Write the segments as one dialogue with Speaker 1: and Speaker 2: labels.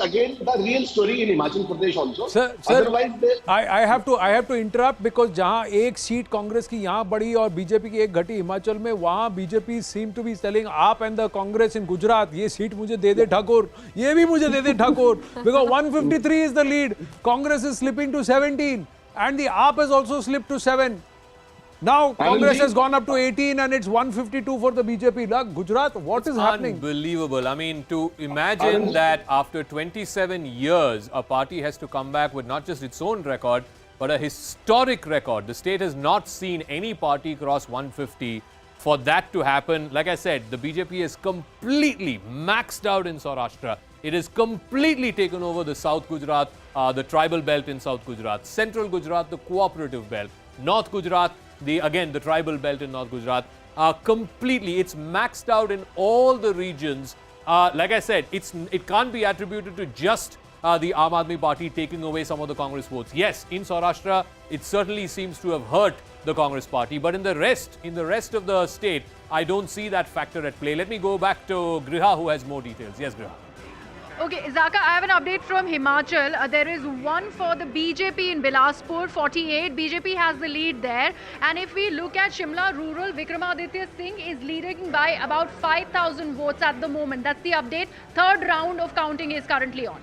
Speaker 1: again the real story in Himachal Pradesh also.
Speaker 2: Sir,
Speaker 1: Otherwise,
Speaker 2: I have to interrupt because जहाँ एक seat Congress की यहाँ बढ़ी और बीजेपी की एक घटी हिमाचल में, वहाँ BJP seem to be telling आप and the Congress in Gujarat, ये सीट मुझे दे दे ठाकुर, ये भी मुझे दे दे Thakur, because 153 is the lead. Congress is slipping to 17 and the AAP has also slipped to 7. Now Congress has gone up to 18 and it's 152 for the BJP. Look, Gujarat, what is happening?
Speaker 3: Unbelievable. I mean, to imagine that after 27 years, a party has to come back with not just its own record, but a historic record. The state has not seen any party cross 150. For that to happen, like I said, the BJP is completely maxed out in Saurashtra. It has completely taken over the South Gujarat, the tribal belt in South Gujarat, Central Gujarat, the cooperative belt, North Gujarat, the tribal belt in North Gujarat, completely. It's maxed out in all the regions. Like I said, it can't be attributed to just the Aam Aadmi Party taking away some of the Congress votes. Yes, in Saurashtra, it certainly seems to have hurt the Congress Party, but in the rest of the state, I don't see that factor at play. Let me go back to Griha, who has more details. Yes, Griha.
Speaker 4: Okay, Zaka, I have an update from Himachal. There is one for the BJP in Bilaspur, 48. BJP has the lead there. And if we look at Shimla rural, Vikramaditya Singh is leading by about 5,000 votes at the moment. That's the update. Third round of counting is currently on.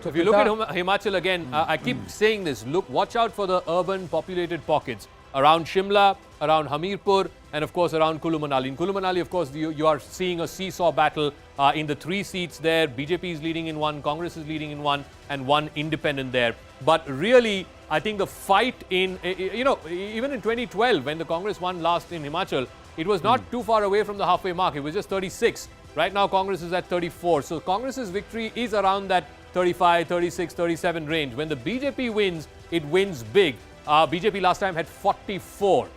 Speaker 3: So if you look at Himachal again, I keep saying this, watch out for the urban populated pockets around Shimla, around Hamirpur, and of course around Kullu Manali. In Kullu Manali, of course, you are seeing a seesaw battle in the 3 seats there. BJP is leading in one, Congress is leading in one, and one independent there. But really, I think the fight in, even in 2012, when the Congress won last in Himachal, it was not too far away from the halfway mark. It was just 36. Right now, Congress is at 34. So Congress's victory is around that 35, 36, 37 range. When the BJP wins, it wins big. BJP last time had 44.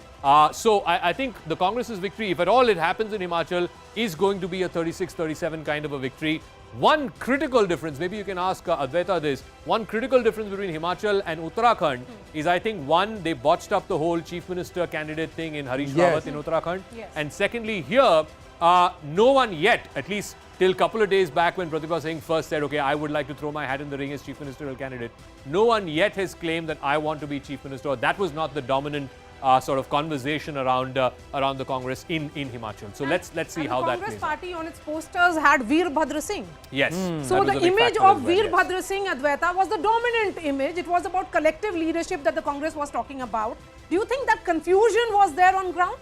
Speaker 3: So I think the Congress's victory, if at all it happens in Himachal, is going to be a 36-37 kind of a victory. One critical difference, maybe you can ask Advaita this, one critical difference between Himachal and Uttarakhand is, I think, one, they botched up the whole Chief Minister candidate thing in Harish Rawat in Uttarakhand. Yes. And secondly, here, no one yet, at least till a couple of days back when Pratibha Singh first said, okay, I would like to throw my hat in the ring as Chief Ministerial candidate, no one yet has claimed that I want to be Chief Minister. That was not the dominant sort of conversation around the Congress in Himachal. So let's see how that plays.
Speaker 5: The Congress party on its posters had Veerbhadra Singh.
Speaker 3: Yes.
Speaker 5: So the image of Veerbhadra Singh, Advaita, was the dominant image. It was about collective leadership that the Congress was talking about. Do you think that confusion was there on ground?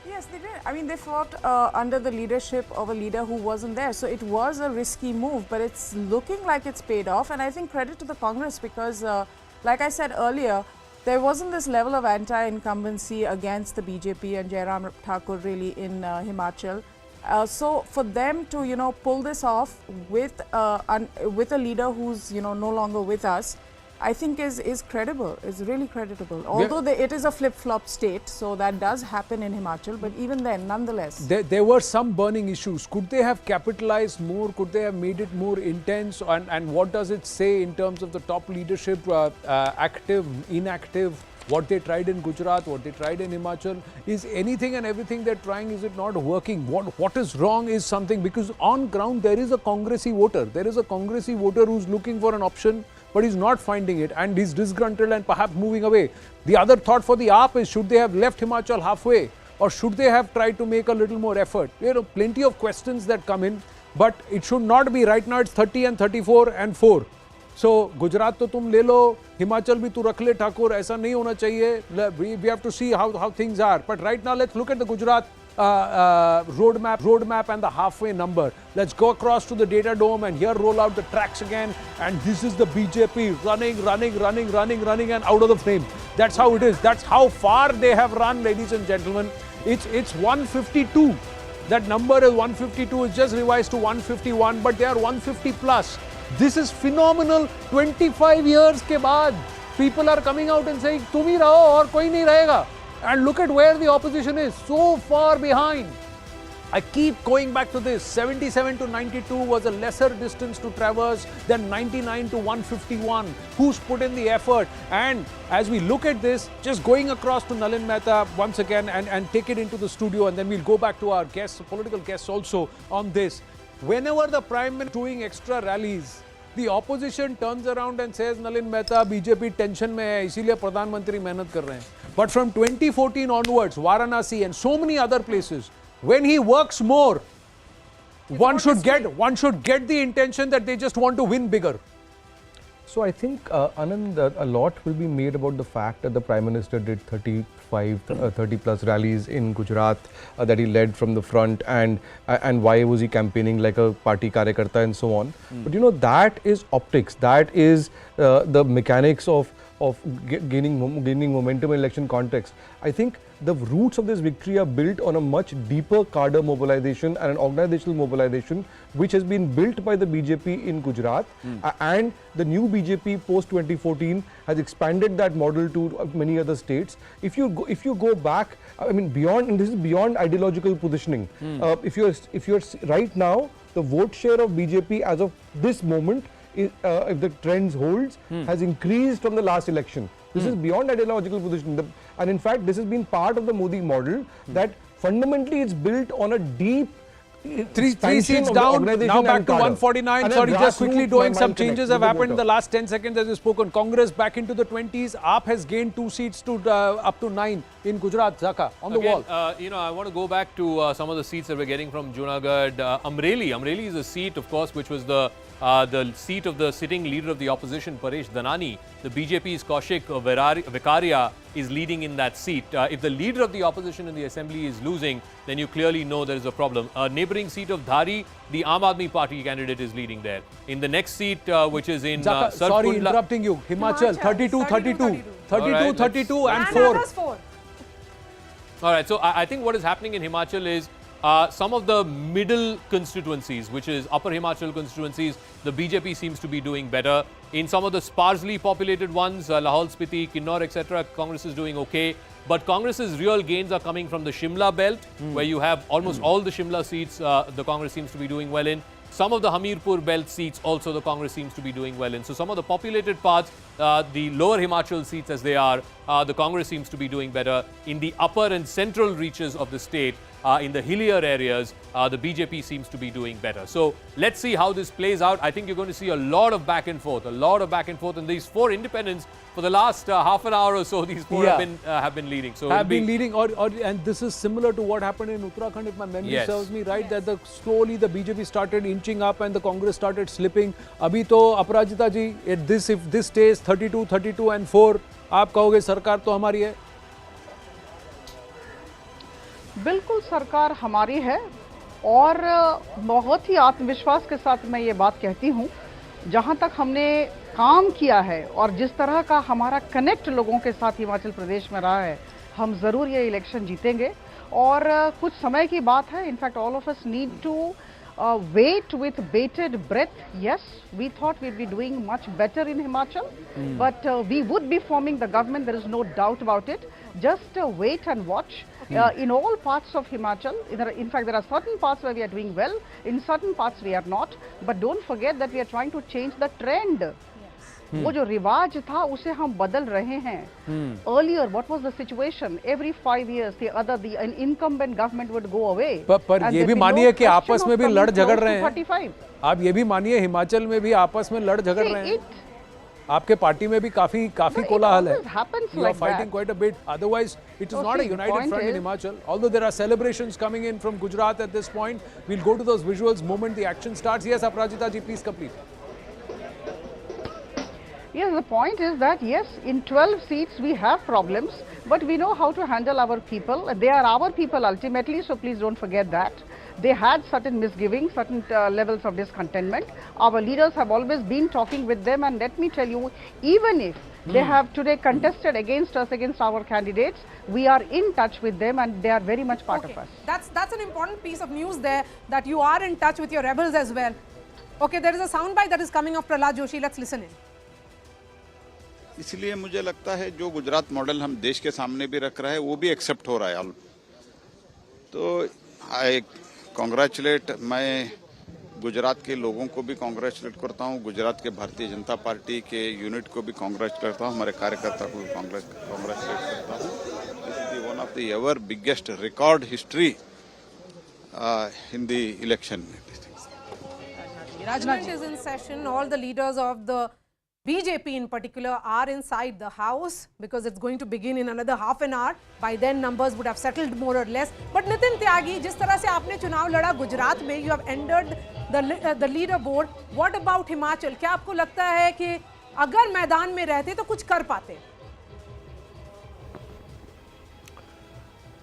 Speaker 6: Yes, they did. I mean, they fought under the leadership of a leader who wasn't there. So it was a risky move, but it's looking like it's paid off. And I think credit to the Congress because, like I said earlier, there wasn't this level of anti-incumbency against the BJP and Jairam Thakur really in Himachal. So for them to, pull this off with a leader who's, no longer with us, I think is credible, is really creditable. Although it is a flip-flop state, so that does happen in Himachal, but even then, nonetheless.
Speaker 2: There were some burning issues. Could they have capitalized more? Could they have made it more intense? And what does it say in terms of the top leadership, active, inactive, what they tried in Gujarat, what they tried in Himachal? Is anything and everything they're trying, is it not working? What is wrong is something, because on ground there is a Congressy voter. There is a Congressy voter who's looking for an option, but he's not finding it and he's disgruntled and perhaps moving away. The other thought for the AAP is, should they have left Himachal halfway or should they have tried to make a little more effort? Plenty of questions that come in, but it should not be. Right now it's 30 and 34 and 4. So Gujarat to tum le lo, Himachal bhi tu rakh le Thakur, aisa nahi hona chahiye. We have to see how things are. But right now let's look at the Gujarat roadmap and the halfway number. Let's go across to the data dome and here roll out the tracks again. And this is the BJP running and out of the frame. That's how it is. That's how far they have run, ladies and gentlemen. It's 152. That number is 152. It's just revised to 151, but they are 150 plus. This is phenomenal. 25 years ke baad, people are coming out and saying, "Tum hi raho aur koi nahi rahega." And look at where the opposition is, so far behind. I keep going back to this. 77 to 92 was a lesser distance to traverse than 99 to 151. Who's put in the effort? And as we look at this, just going across to Nalin Mehta once again and take it into the studio, and then we'll go back to our guests, political guests also on this. Whenever the Prime Minister is doing extra rallies, the opposition turns around and says Nalin Mehta BJP tension mein hai isliye pradhan mantri mehnat kar rahe hain. But from 2014 onwards, Varanasi and so many other places, when he works more, one should get the intention that they just want to win bigger.
Speaker 7: So I think, Anand, a lot will be made about the fact that the Prime Minister did 30 plus rallies in Gujarat that he led from the front, and why was he campaigning like a party karyakarta and so on. But you know, that is optics, that is the mechanics of gaining momentum in election context. I think the roots of this victory are built on a much deeper cadre mobilization and an organizational mobilization which has been built by the BJP in Gujarat, and the new BJP post 2014 has expanded that model to many other states. If you go back, I mean, beyond, and this is beyond ideological positioning. If you're right now, the vote share of BJP as of this moment, if the trends holds, has increased from the last election. This is beyond ideological position. And in fact, this has been part of the Modi model, that fundamentally it's built on a deep
Speaker 2: Three seats down, now back to 149. Sorry, just quickly doing some changes have happened in the last 10 seconds as you've spoken. Congress back into the 20s. AAP has gained 2 seats to up to 9 in Gujarat. Zaka, on the wall.
Speaker 3: You know, I want to go back to some of the seats that we're getting from Junagadh. Amreli is a seat, of course, which was the seat of the sitting leader of the opposition, Paresh Dhanani. The BJP's Kaushik Vikaria is leading in that seat. If the leader of the opposition in the assembly is losing, then you clearly know there is a problem. Neighbouring seat of Dhari, the Aam Aadmi Party candidate is leading there. In the next seat, which is in
Speaker 2: sorry, interrupting you. Himachal, 32-32. 32-32 and 4.
Speaker 3: All right, so I think what is happening in Himachal is some of the middle constituencies, which is upper Himachal constituencies, the BJP seems to be doing better. In some of the sparsely populated ones, Lahaul Spiti, Kinnaur, etc., Congress is doing okay. But Congress's real gains are coming from the Shimla belt, where you have almost all the Shimla seats the Congress seems to be doing well in. Some of the Hamirpur belt seats also the Congress seems to be doing well in. So some of the populated parts, the lower Himachal seats as they are, the Congress seems to be doing better. In the upper and central reaches of the state, in the hillier areas, the BJP seems to be doing better. So let's see how this plays out. I think you're going to see a lot of back and forth, and these 4 independents for the last half an hour or so, these 4 have been leading. So
Speaker 2: and this is similar to what happened in Uttarakhand, if my memory serves me right, that slowly the BJP started inching up and the Congress started slipping. Abhi to Aparajita ji, if this stays 32 and 4, आप कहोगे सरकार तो हमारी है?
Speaker 8: बिल्कुल सरकार हमारी है और बहुत ही आत्मविश्वास के साथ मैं ये बात कहती हूँ, जहाँ तक हमने काम किया है और जिस तरह का हमारा कनेक्ट लोगों के साथ हिमाचल प्रदेश में रहा है, हम ज़रूर ये इलेक्शन जीतेंगे। और कुछ समय की बात है, in fact all of us need to wait with bated breath. Yes, we thought we'd be doing much better in Himachal, but we would be forming the government, there is no doubt about it. Just wait and watch. In all parts of Himachal, in fact, there are certain parts where we are doing well, in certain parts we are not, but don't forget that we are trying to change the trend. वो जो रिवाज था उसे हम बदल रहे हैं. Earlier, what was the situation? Every 5 years, an incumbent government would go away.
Speaker 2: पर ये भी मानिए कि आपस में भी लड़ झगड़ रहे हैं. आप ये भी मानिए हिमाचल में भी आपस में लड़ झगड़ रहे हैं. आपके पार्टी में भी काफी कोलाहल है. You are fighting quite a bit. Otherwise, it is not a united front in Himachal. Although there are celebrations coming in from Gujarat at this point, we'll go to those visuals moment the action starts. Yes, Aparajita ji, please complete.
Speaker 8: Yes, the point is that yes, in 12 seats we have problems, but we know how to handle our people. They are our people ultimately, so please don't forget that. They had certain misgivings, certain levels of discontentment. Our leaders have always been talking with them, and let me tell you, even if they have today contested against us, against our candidates, we are in touch with them and they are very much part of us.
Speaker 5: That's an important piece of news there, that you are in touch with your rebels as well. Okay, there is a soundbite that is coming of Prahlad Joshi. Let's listen in.
Speaker 9: इसलिए मुझे लगता है जो Gujarat model हम देश के सामने भी रख रहा है वो भी एक्सेप्ट हो रहा है. तो आई कांग्रेचुलेट, मैं गुजरात के लोगों को भी कांग्रेचुलेट करता हूँ, गुजरात के भारतीय जनता पार्टी के यूनिट को भी कांग्रेचुलेट करता हूँ, हमारे कार्यकर्ता को भी कांग्रेचुलेट करता हूँ. This is one of the ever biggest record history in the election.
Speaker 5: Parliament is in session. All the leaders of the BJP in particular are inside the house because it's going to begin in another half an hour. By then numbers would have settled more or less. But Nitin Tyagi, जिस तरह से आपने चुनाव लड़ा गुजरात में, you have entered the leaderboard. What about Himachal? क्या आपको लगता है कि अगर मैदान में रहते तो कुछ कर पाते?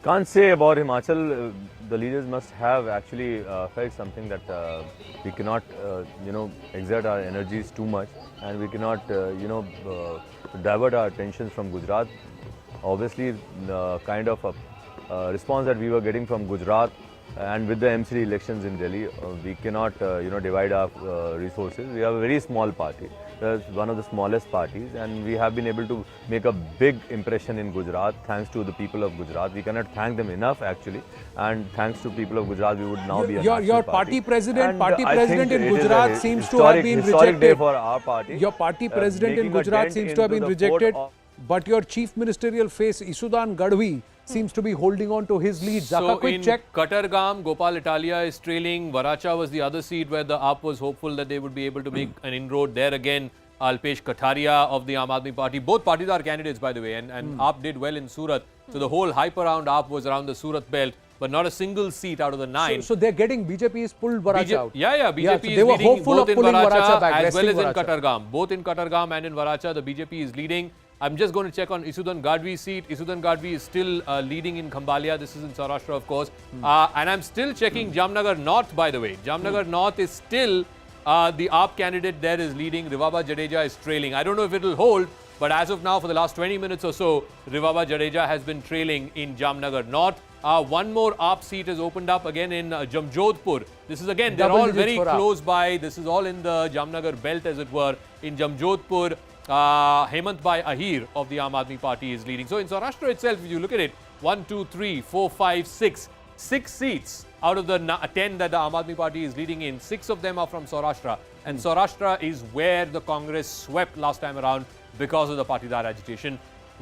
Speaker 10: Can't say about Himachal. The leaders must have actually felt something that we cannot, exert our energies too much, and we cannot, divert our attentions from Gujarat. Obviously, the kind of response that we were getting from Gujarat and with the MCD elections in Delhi, we cannot, divide our resources. We are a very small party. It's one of the smallest parties, and we have been able to make a big impression in Gujarat thanks to the people of Gujarat. We cannot thank them enough actually, and thanks to people of Gujarat, we would now be a
Speaker 2: your party president in Gujarat seems to have been
Speaker 10: historic
Speaker 2: rejected.
Speaker 10: Day for our party.
Speaker 2: Your party president in Gujarat seems to have been rejected, but your chief ministerial face Isudan Gadhvi seems to be holding on to his lead. Zaka, quick check.
Speaker 3: Katargam, Gopal Italia is trailing. Varacha was the other seat where the AAP was hopeful that they would be able to make an inroad. There again, Alpesh Kataria of the Aam Aadmi Party. Both parties are candidates, by the way, and AAP did well in Surat. So the whole hype around AAP was around the Surat belt, but not a single seat out of the 9.
Speaker 2: So they're getting, BJP is pulled Varacha out.
Speaker 3: Yeah, BJP
Speaker 2: so
Speaker 3: is
Speaker 2: they were
Speaker 3: leading
Speaker 2: hopeful
Speaker 3: both
Speaker 2: of
Speaker 3: in
Speaker 2: pulling Varacha back,
Speaker 3: as well as in
Speaker 2: Varacha.
Speaker 3: Katargam. Both in Katargam and in Varacha, the BJP is leading. I'm just going to check on Isudan Gadhvi's seat. Isudan Gadhvi is still leading in Khambalia. This is in Saurashtra, of course. And I'm still checking Jamnagar North, by the way. Jamnagar North is still the AAP candidate there is leading. Rivaba Jadeja is trailing. I don't know if it will hold, but as of now, for the last 20 minutes or so, Rivaba Jadeja has been trailing in Jamnagar North. One more AAP seat has opened up again in Jamjodhpur. This is again, they're all very close by. This is all in the Jamnagar belt, as it were. In Jamjodhpur, Hemant Bhai Ahir of the Aam Aadmi Party is leading. So in Saurashtra itself, if you look at it, 1, 2, 3, 4, 5, 6 seats out of the 10 that the Aam Aadmi Party is leading in, 6 of them are from Saurashtra. And Saurashtra is where the Congress swept last time around because of the Patidar agitation.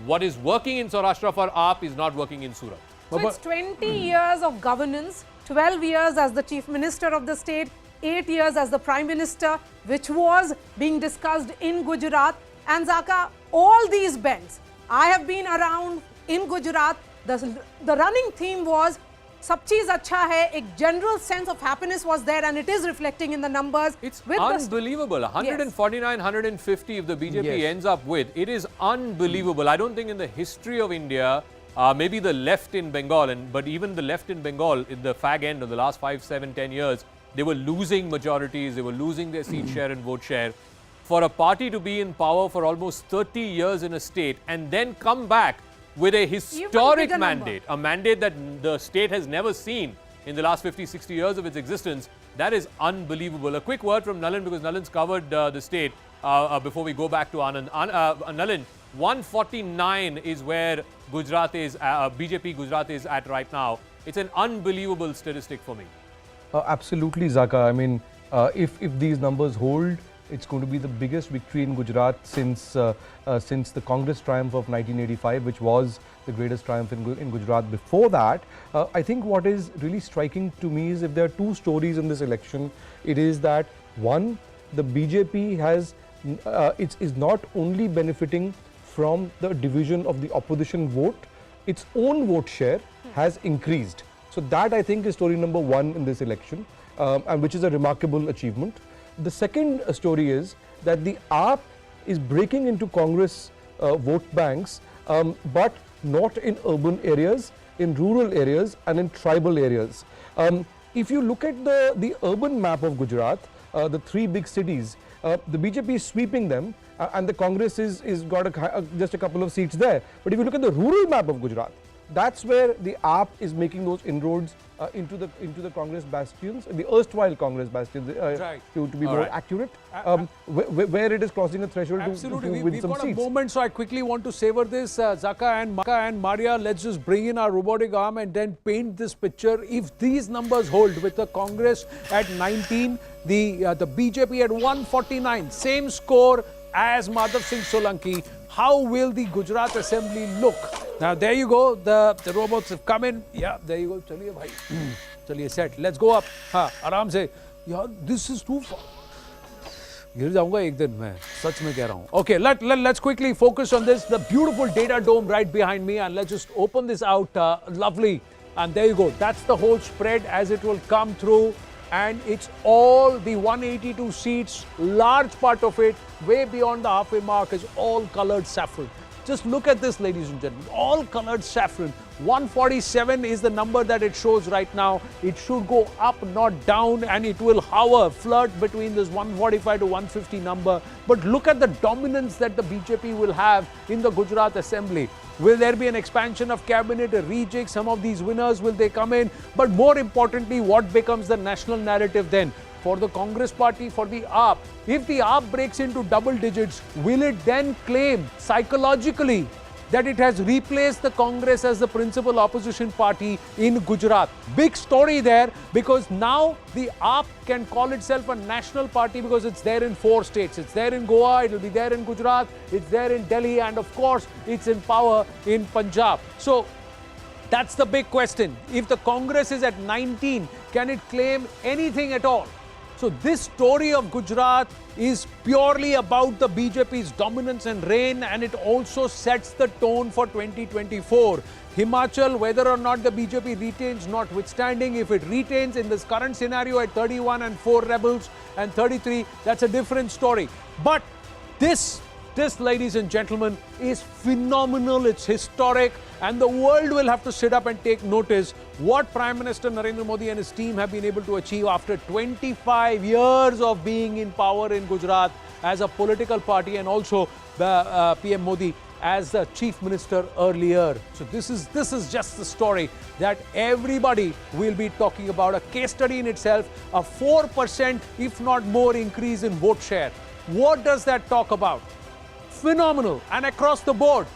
Speaker 3: What is working in Saurashtra for AAP is not working in Surat.
Speaker 5: So it's 20 years of governance, 12 years as the Chief Minister of the state, 8 years as the Prime Minister, which was being discussed in Gujarat. And Zaka, all these bends, I have been around in Gujarat. The running theme was Sab cheez acha hai. A general sense of happiness was there, and it is reflecting in the numbers.
Speaker 3: It's unbelievable. 149, 150 if the BJP ends up with. It is unbelievable. I don't think in the history of India, maybe the left in Bengal, but even the left in Bengal, in the fag end of the last 5, 7, 10 years, they were losing majorities, they were losing their seat share and vote share. For a party to be in power for almost 30 years in a state and then come back with a historic mandate, a mandate that the state has never seen in the last 50, 60 years of its existence, that is unbelievable. A quick word from Nalin, because Nalin's covered the state before we go back to Anand. Nalin, 149 is where Gujarat is, BJP Gujarat is at right now. It's an unbelievable statistic for me.
Speaker 7: Absolutely, Zaka. I mean, if these numbers hold, it's going to be the biggest victory in Gujarat since the Congress triumph of 1985, which was the greatest triumph in Gujarat before that. I think what is really striking to me is if there are two stories in this election, it is that one, the BJP is not only benefiting from the division of the opposition vote, its own vote share has increased. So that, I think, is story number one in this election, and which is a remarkable achievement. The second story is that the AAP is breaking into Congress vote banks, but not in urban areas, in rural areas and in tribal areas. If you look at the urban map of Gujarat, the 3 big cities, the BJP is sweeping them, and the Congress is got just a couple of seats there. But if you look at the rural map of Gujarat, that's where the AAP is making those inroads into the Congress bastions, the erstwhile Congress bastions, to be more accurate, where it is crossing a threshold to win some seats.
Speaker 2: We've got a moment, so I quickly want to savor this. Zaka and Maria, let's just bring in our robotic arm and then paint this picture. If these numbers hold, with the Congress at 19, the BJP at 149, same score as Madhav Singh Solanki, how will the Gujarat Assembly look? Now there you go, the robots have come in. Yeah, there you go. Chaliye bhai. Chaliye set. Let's go up. Aram se. Yeah, this is too far. गिर जाऊंगा एक दिन, मैं सच में कह रहा हूं. Okay, let's quickly focus on this. The beautiful data dome right behind me, and let's just open this out. Lovely, and there you go. That's the whole spread as it will come through, and it's all the 182 seats. Large part of it, way beyond the halfway mark, is all colored saffron. Just look at this, ladies and gentlemen. All colored saffron. 147 is the number that it shows right now. It should go up, not down, and it will hover, flirt between this 145 to 150 number. But look at the dominance that the BJP will have in the Gujarat Assembly. Will there be an expansion of cabinet, a rejig? Some of these winners, will they come in? But more importantly, what becomes the national narrative then? For the Congress party, for the AAP. If the AAP breaks into double digits, will it then claim psychologically that it has replaced the Congress as the principal opposition party in Gujarat? Big story there, because now the AAP can call itself a national party because it's there in 4 states. It's there in Goa, it will be there in Gujarat, it's there in Delhi, and of course, it's in power in Punjab. So that's the big question. If the Congress is at 19, can it claim anything at all? So this story of Gujarat is purely about the BJP's dominance and reign, and it also sets the tone for 2024. Himachal, whether or not the BJP retains, notwithstanding, if it retains in this current scenario at 31 and 4 rebels and 33, that's a different story. But this, ladies and gentlemen, is phenomenal. It's historic, and the world will have to sit up and take notice what Prime Minister Narendra Modi and his team have been able to achieve after 25 years of being in power in Gujarat as a political party, and also the PM Modi as the chief minister earlier. So this is just the story that everybody will be talking about. A case study in itself, a 4%, if not more, increase in vote share. What does that talk about? Phenomenal. And across the board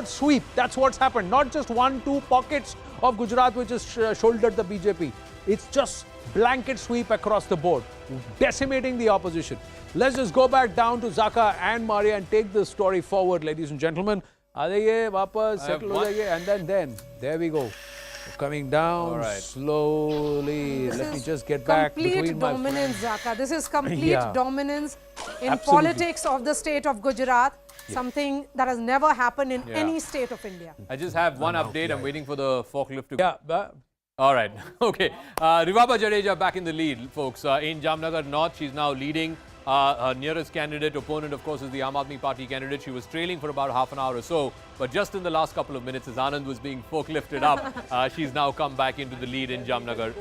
Speaker 2: sweep. That's what's happened. Not just 1-2 pockets of Gujarat which has shouldered the BJP. It's just blanket sweep across the board, decimating the opposition. Let's just go back down to Zaka and Maria and take this story forward, ladies and gentlemen. Aadaiye, wapas, settle ho jaiye, and then there we go. Coming down slowly. Let me just get back between my
Speaker 5: dominance, Zaka. This is complete dominance in
Speaker 2: Absolutely.
Speaker 5: politics of the state of Gujarat. Something that has never happened in any state of India.
Speaker 3: I just have one update. I'm waiting for the forklift to... All right. Okay. Rivaba Jadeja back in the lead, folks. In Jamnagar North, she's now leading. Her nearest candidate, opponent, of course, is the Aam Aadmi Party candidate. She was trailing for about half an hour or so. But just in the last couple of minutes, as Anand was being forklifted up, she's now come back into the lead in Jamnagar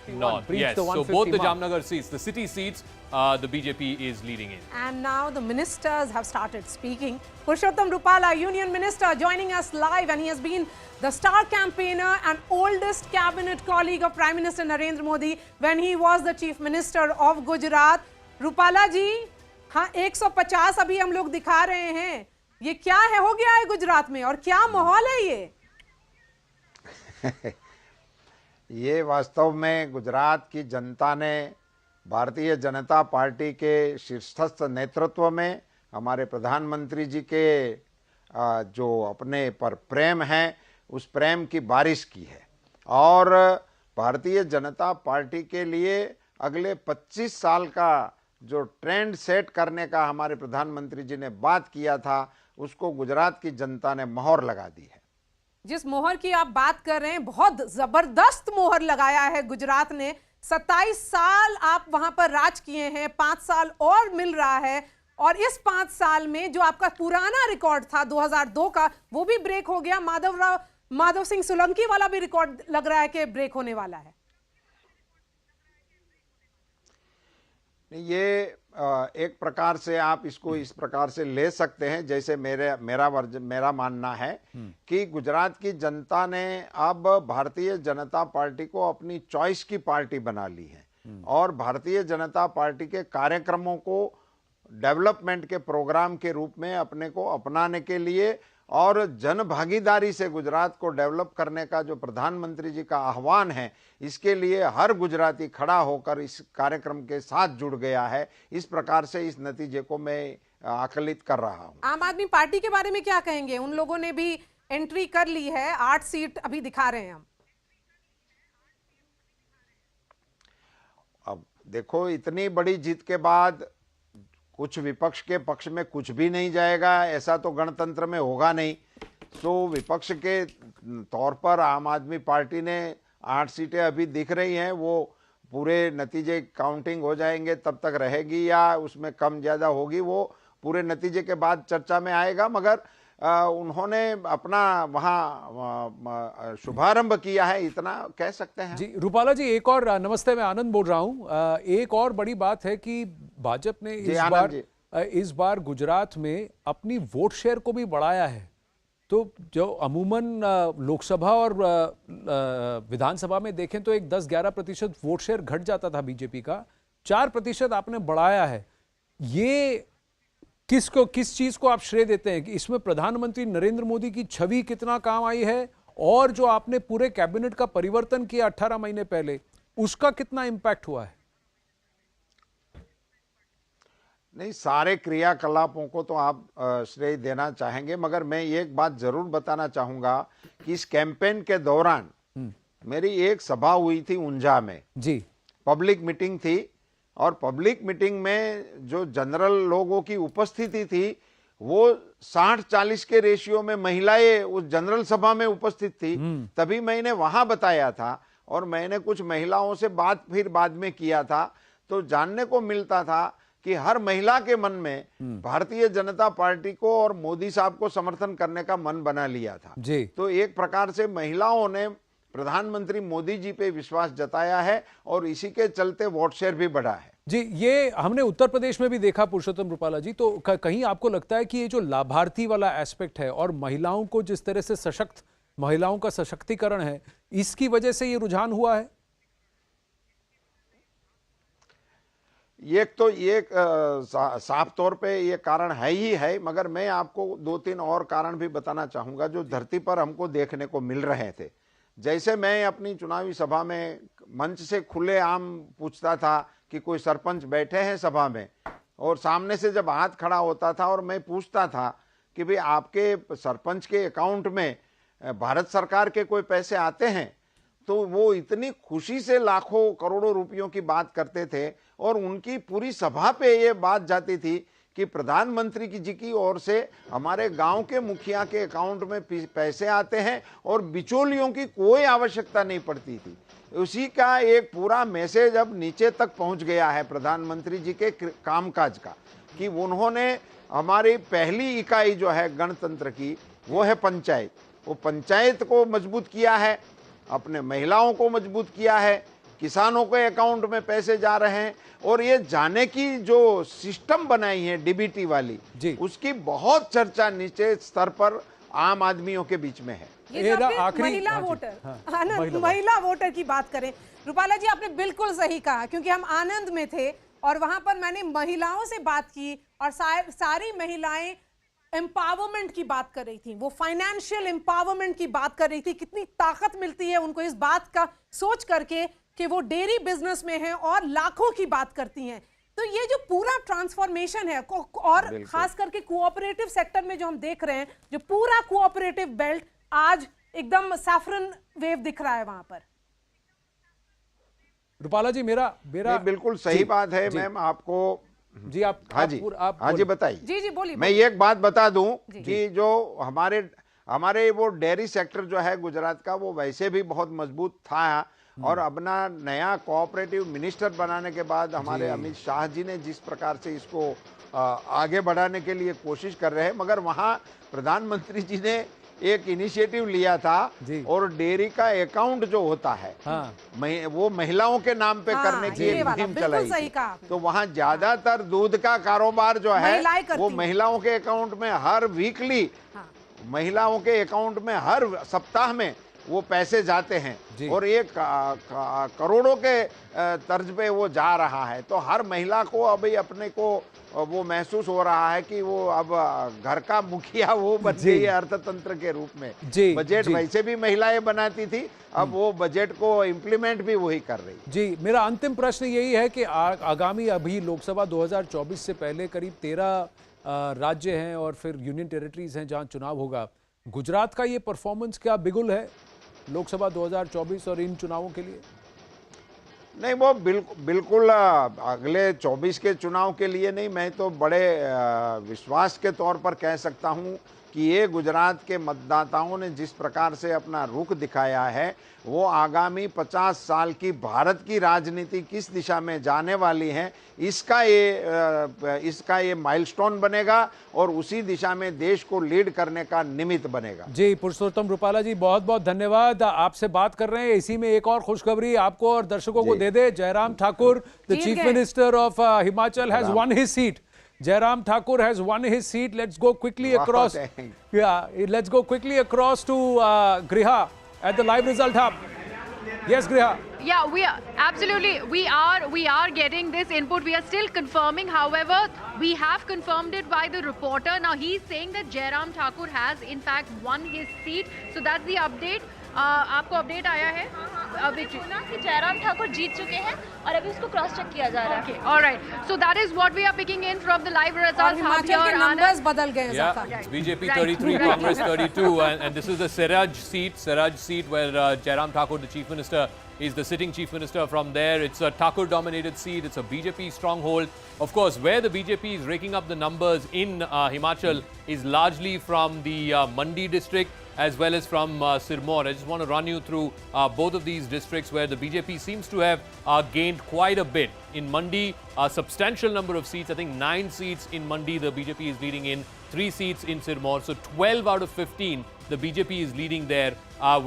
Speaker 3: North. Yes, so both the Jamnagar seats, the city seats, the BJP is leading in.
Speaker 5: And now the ministers have started speaking. Purushottam Rupala, Union Minister, joining us live, and he has been the star campaigner and oldest cabinet colleague of Prime Minister Narendra Modi when he was the Chief Minister of Gujarat. Rupala जी, हाँ 150 अभी हम लोग दिखा रहे हैं, ये क्या है, हो गया है गुजरात में, और क्या माहौल है ये?
Speaker 11: ये वास्तव में गुजरात की जनता ने भारतीय जनता पार्टी के शीर्षस्थ नेतृत्व में हमारे प्रधानमंत्री जी के जो अपने पर प्रेम है, उस प्रेम की बारिश की है, और भारतीय जनता पार्टी के लिए अगले 25 साल का जो ट्रेंड सेट करने का हमारे प्रधानमंत्री जी ने बात किया था, उसको गुजरात की जनता ने मोहर लगा दी है।
Speaker 5: जिस मोहर की आप बात कर रहे हैं, बहुत जबरदस्त मोहर लगाया है गुजरात ने। 27 साल आप वहां पर राज किए हैं, 5 साल और मिल रहा है, और इस 5 साल में जो आपका पुराना रिकॉर्ड था 2002 का, वो भी ब्रेक हो गया। माधव सिंह सोलंकी वाला भी रिकॉर्ड लग रहा है कि ब्रेक होने वाला है।
Speaker 11: ये एक प्रकार से आप इसको इस प्रकार से ले सकते हैं, जैसे मेरा मानना है कि गुजरात की जनता ने अब भारतीय जनता पार्टी को अपनी चॉइस की पार्टी बना ली है, और भारतीय जनता पार्टी के कार्यक्रमों को डेवलपमेंट के प्रोग्राम के रूप में अपने को अपनाने के लिए और जन भागीदारी से गुजरात को डेवलप करने का जो प्रधानमंत्री जी का आह्वान है, इसके लिए हर गुजराती खड़ा होकर इस कार्यक्रम के साथ जुड़ गया है। इस प्रकार से इस नतीजे को मैं आकलित कर रहा हूं।
Speaker 5: आम आदमी पार्टी के बारे में क्या कहेंगे? उन लोगों ने भी एंट्री कर ली है, 8 सीट अभी दिखा रहे हैं हम।
Speaker 11: अब देखो, इतनी बड़ी जीत के बाद कुछ विपक्ष के पक्ष में कुछ भी नहीं जाएगा, ऐसा तो गणतंत्र में होगा नहीं। तो विपक्ष के तौर पर आम आदमी पार्टी ने 8 सीटें अभी दिख रही हैं, वो पूरे नतीजे काउंटिंग हो जाएंगे तब तक रहेगी या उसमें कम ज़्यादा होगी, वो पूरे नतीजे के बाद चर्चा में आएगा। मगर उन्होंने अपना वहाँ शुभारंभ किया है, इतना कह सकते हैं।
Speaker 2: जी रूपाला जी, एक और नमस्ते, मैं आनंद बोल रहा हूँ। एक और बड़ी बात है कि भाजपा ने इस बार गुजरात में अपनी वोट शेयर को भी बढ़ाया है। तो जो अमूमन लोकसभा और विधानसभा में देखें तो एक 10-11% वोट शेयर घट जाता था बीजेपी का, 4% आपने बढ़ाया है। ये किस चीज को आप श्रेय देते हैं कि इसमें प्रधानमंत्री नरेंद्र मोदी की छवि कितना काम आई है, और जो आपने पूरे कैबिनेट का परिवर्तन किया 18 महीने पहले, उसका कितना इंपैक्ट हुआ है?
Speaker 11: नहीं, सारे क्रियाकलापों को तो आप श्रेय देना चाहेंगे, मगर मैं एक बात जरूर बताना चाहूंगा कि इस कैंपेन के दौरान मेरी एक सभा हुई थी ऊंझा में
Speaker 2: जी,
Speaker 11: पब्लिक मीटिंग थी, और पब्लिक मीटिंग में जो जनरल लोगों की उपस्थिति थी वो 60-40 के रेशियो में महिलाएं उस जनरल सभा में उपस्थित थी। तभी मैंने वहां बताया था, और मैंने कुछ महिलाओं से बात फिर बाद में किया था, तो जानने को मिलता था कि हर महिला के मन में भारतीय जनता पार्टी को और मोदी साहब को समर्थन करने का मन बना लिया था
Speaker 2: जी।
Speaker 11: तो एक प्रकार से महिलाओं ने प्रधानमंत्री मोदी जी पे विश्वास जताया है, और इसी के चलते वोट शेयर भी बढ़ा है।
Speaker 2: जी, ये हमने उत्तर प्रदेश में भी देखा पुरुषोत्तम रूपाला जी। तो कहीं आपको लगता है कि ये जो लाभार्थी वाला एस्पेक्ट है और महिलाओं को जिस तरह से महिलाओं का सशक्तिकरण है, इसकी वजह से ये रुझान हुआ है?
Speaker 11: एक तो एक साफ तौर पे ये कारण है ही है, मगर मैं आपको 2-3 और कारण भी बताना चाहूंगा जो धरती पर हमको देखने को मिल रहे थे। जैसे मैं अपनी चुनावी सभा में मंच से खुलेआम पूछता था कि कोई सरपंच बैठे हैं सभा में, और सामने से जब हाथ खड़ा होता था और मैं पूछता था कि भाई आपके सरपंच के अकाउंट में भारत सरकार के कोई पैसे आते हैं, तो वो इतनी खुशी से लाखों करोड़ों रुपयों की बात करते थे, और उनकी पूरी सभा पे ये बात जाती थी कि प्रधानमंत्री जी की ओर से हमारे गांव के मुखिया के अकाउंट में पैसे आते हैं और बिचौलियों की कोई आवश्यकता नहीं पड़ती थी। उसी का एक पूरा मैसेज अब नीचे तक पहुंच गया है प्रधानमंत्री जी के कामकाज का, कि उन्होंने हमारी पहली इकाई जो है गणतंत्र की वो है पंचायत, वो पंचायत को मजबूत किया है, अपने महिलाओं को मजबूत किया है, किसानों के अकाउंट में पैसे जा रहे हैं, और ये जाने की जो सिस्टम बनाई है डीबीटी वाली, उसकी बहुत चर्चा नीचे स्तर पर आम आदमियों के बीच में है।
Speaker 5: ये महिला वोटर, महिला वोटर की बात करें, रूपाला जी आपने बिल्कुल सही कहा, क्योंकि हम आनंद में थे और वहां पर मैंने महिलाओं से बात की और सारी महिलाएं एम्पावरमेंट की बात कर रही थी, वो फाइनेंशियल एम्पावरमेंट की बात कर रही थी, कितनी ताकत मिलती है उनको इस बात का सोच करके कि वो डेयरी बिजनेस में हैं और लाखों की बात करती हैं। तो ये जो पूरा ट्रांसफॉर्मेशन है, और खास करके कोऑपरेटिव सेक्टर में जो हम देख रहे हैं, जो पूरा कोऑपरेटिव बेल्ट आज एकदम सैफरन वेव दिख रहा है वहां पर।
Speaker 2: रूपाला जी, मेरा
Speaker 11: बिल्कुल सही बात है मैम। आपको
Speaker 2: जी आप
Speaker 11: हाँ जी बताइए।
Speaker 5: जी बोलिए।
Speaker 11: मैं एक बात बता दूं कि जो हमारे वो डेयरी सेक्टर जो है गुजरात का, वो वैसे भी बहुत मजबूत था, और अपना नया कोऑपरेटिव मिनिस्टर बनाने के बाद हमारे अमित शाह जी ने जिस प्रकार से इसको आगे बढ़ाने के लिए कोशिश कर रहे हैं, मगर वहां प्रधानमंत्री जी ने एक इनिशिएटिव लिया था, और डेयरी का अकाउंट जो होता है वो महिलाओं के नाम पे करने की एक मुहिम चलाई। तो वहां ज्यादातर दूध का कारोबार जो है वो महिलाओं के अकाउंट में हर वीकली, महिलाओं के अकाउंट में हर सप्ताह में वो पैसे जाते हैं, और एक करोड़ों के तर्ज पे वो जा रहा है। तो हर महिला को अभी अपने को वो महसूस हो रहा है कि वो अब घर का मुखिया वो बन गई है अर्थतंत्र के रूप में। बजट वैसे भी महिलाएं बनाती थी, अब वो बजट को इम्प्लीमेंट भी वही कर रही।
Speaker 2: जी, मेरा अंतिम प्रश्न यही है कि आगामी अभी लोकसभा 2024 से पहले करीब 13 राज्य हैं और फिर यूनियन टेरिटरीज हैं जहां चुनाव होगा। गुजरात का ये परफॉर्मेंस क्या बिगुल है लोकसभा 2024 और इन चुनावों के लिए?
Speaker 11: नहीं, वो बिल्कुल अगले 24 के चुनाव के लिए नहीं, मैं तो बड़े विश्वास के तौर पर कह सकता हूं कि ये गुजरात के मतदाताओं ने जिस प्रकार से अपना रुख दिखाया है, वो आगामी 50 साल की भारत की राजनीति किस दिशा में जाने वाली है, इसका ये माइलस्टोन बनेगा और उसी दिशा में देश को लीड करने का निमित्त बनेगा।
Speaker 2: जी, पुरुषोत्तम रूपाला जी, बहुत बहुत धन्यवाद। आपसे बात कर रहे हैं, इसी में एक और खुशखबरी आपको और दर्शकों को दे दे। Jairam Thakur, the chief minister of Himachal, has won his seat. Jairam Thakur has won his seat. Let's go quickly across. Let's go quickly across to Griha at the live result hub. Yes, Griha.
Speaker 4: Yeah, we are absolutely. We are getting this input. We are still confirming. However, we have confirmed it by the reporter. Now he's saying that Jairam Thakur has in fact won his seat. So that's the update. आपको update आया है अभी
Speaker 12: कि जयराम ठाकुर जीत चुके हैं और अभी उसको क्रॉस चेक किया जा रहा है.
Speaker 4: Okay, all right. So that is what we are picking in from the live results.
Speaker 5: Himachal के numbers बदल गए हैं.
Speaker 3: Yeah, it's BJP 33, Congress 32, and this is the Siraj seat where Jairam Thakur, the Chief Minister, is the sitting Chief Minister. From there, it's a Thakur-dominated seat. It's a BJP stronghold. Of course, where the BJP is raking up the numbers in Himachal is largely from the Mandi district as well as from Sirmaur. I just want to run you through both of these districts where the BJP seems to have gained quite a bit. In Mandi, a substantial number of seats, I think 9 seats in Mandi the BJP is leading in, 3 seats in Sirmaur. So 12 out of 15 the BJP is leading there.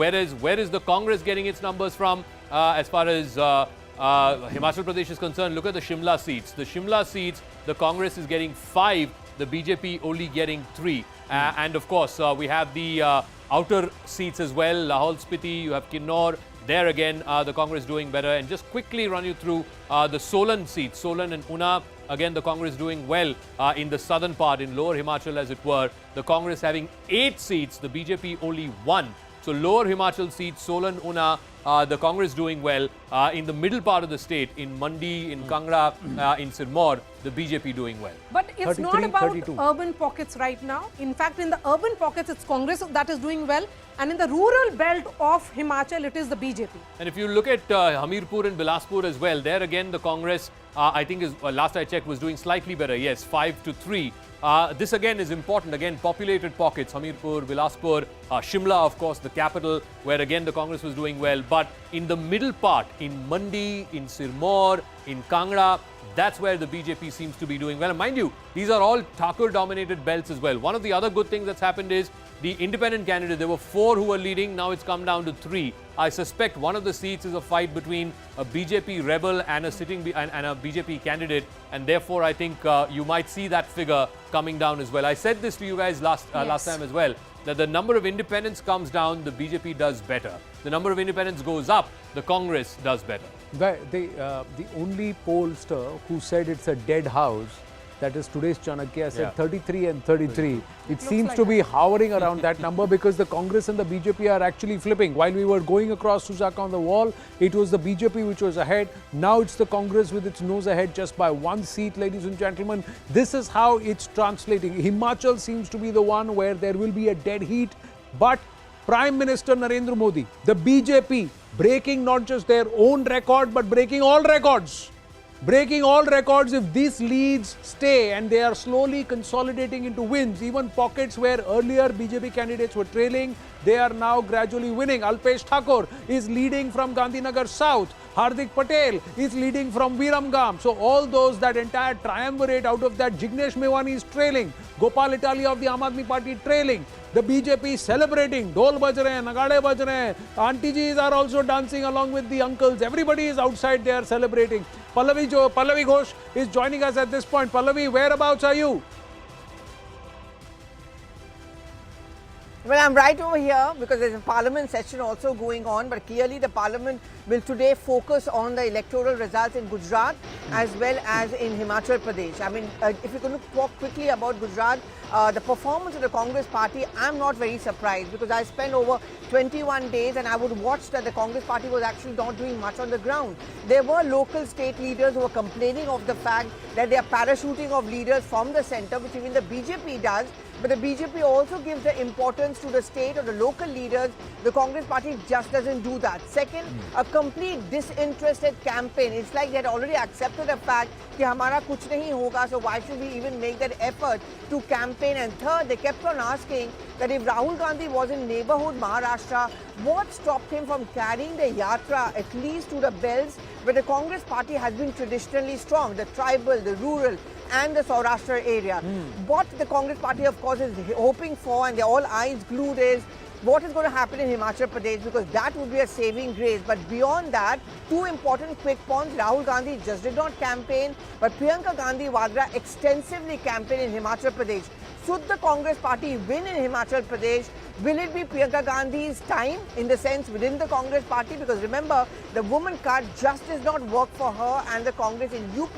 Speaker 3: Whereas where is the Congress getting its numbers from? As far as Himachal Pradesh is concerned, look at the Shimla seats. The Shimla seats, the Congress is getting 5, the BJP only getting 3. And of course, we have the outer seats as well. Lahore Spiti, you have Kinnaur. There again, the Congress doing better. And just quickly run you through the Solan seats. Solan and Una, again, the Congress doing well in the southern part, in lower Himachal as it were. The Congress having 8 seats, the BJP only 1. So lower Himachal seats, Solan, Una, the Congress doing well. In the middle part of the state, in Mandi, in Kangra, in Sirmaur, the BJP doing well.
Speaker 5: But it's not about urban pockets right now. In fact, in the urban pockets, it's Congress that is doing well. And in the rural belt of Himachal, it is the BJP.
Speaker 3: And if you look at Hamirpur and Bilaspur as well, there again the Congress, I think is, last I checked, was doing slightly better. Yes, 5-3. This again is important. Again, populated pockets, Hamirpur, Bilaspur, Shimla, of course, the capital, where again the Congress was doing well. But in the middle part, in Mandi, in Sirmaur, in Kangra, that's where the BJP seems to be doing well. And mind you, these are all Thakur-dominated belts as well. One of the other good things that's happened is the independent candidate, there were 4 who were leading, now it's come down to 3. I suspect one of the seats is a fight between a BJP rebel and a sitting and a BJP candidate, and therefore I think you might see that figure coming down as well. I said this to you guys last time as well, that the number of independents comes down, the BJP does better. The number of independents goes up, the Congress does better.
Speaker 2: The only pollster who said it's a dead house, that is today's Chanakya, said 33 and 33. It seems to be hovering around that number because the Congress and the BJP are actually flipping. While we were going across Susaka on the wall, it was the BJP which was ahead. Now it's the Congress with its nose ahead just by 1 seat, ladies and gentlemen. This is how it's translating. Himachal seems to be the one where there will be a dead heat. But Prime Minister Narendra Modi, the BJP, breaking not just their own record, but breaking all records. Breaking all records if these leads stay, and they are slowly consolidating into wins. Even pockets where earlier BJP candidates were trailing, they are now gradually winning. Alpesh Thakur is leading from Gandhinagar South. Hardik Patel is leading from Viramgam. So all those, that entire triumvirate out of that, Jignesh Mewani is trailing. Gopal Italia of the Aam Aadmi Party trailing. The BJP celebrating. Dol baj rahe hain, nagade baj rahe hain. Auntie-jis are also dancing along with the uncles. Everybody is outside there celebrating. Pallavi Ghosh is joining us at this point. Pallavi, whereabouts are you?
Speaker 13: Well, I'm right over here because there's a parliament session also going on, but clearly the parliament will today focus on the electoral results in Gujarat as well as in Himachal Pradesh. I mean, if you're going to talk quickly about Gujarat, the performance of the Congress party, I'm not very surprised because I spent over 21 days and I would watch that the Congress party was actually not doing much on the ground. There were local state leaders who were complaining of the fact that they are parachuting of leaders from the centre, which even the BJP does. But the BJP also gives the importance to the state or the local leaders. The Congress party just doesn't do that. Second, a complete disinterested campaign. It's like they had already accepted the fact कि हमारा कुछ नहीं होगा, so why should we even make that effort to campaign? And third, they kept on asking that if Rahul Gandhi was in neighborhood Maharashtra, what stopped him from carrying the yatra at least to the belts where the Congress party has been traditionally strong, the tribal, the rural and the Saurashtra area. What the Congress party of course is hoping for, and they're all eyes glued, is what is going to happen in Himachal Pradesh, because that would be a saving grace. But beyond that, two important quick points. Rahul Gandhi just did not campaign, but Priyanka Gandhi Vadra extensively campaigned in Himachal Pradesh. Should the Congress party win in Himachal Pradesh, will it be Priyanka Gandhi's time in the sense within the Congress party? Because remember, the woman card just does not work for her and the Congress in UP.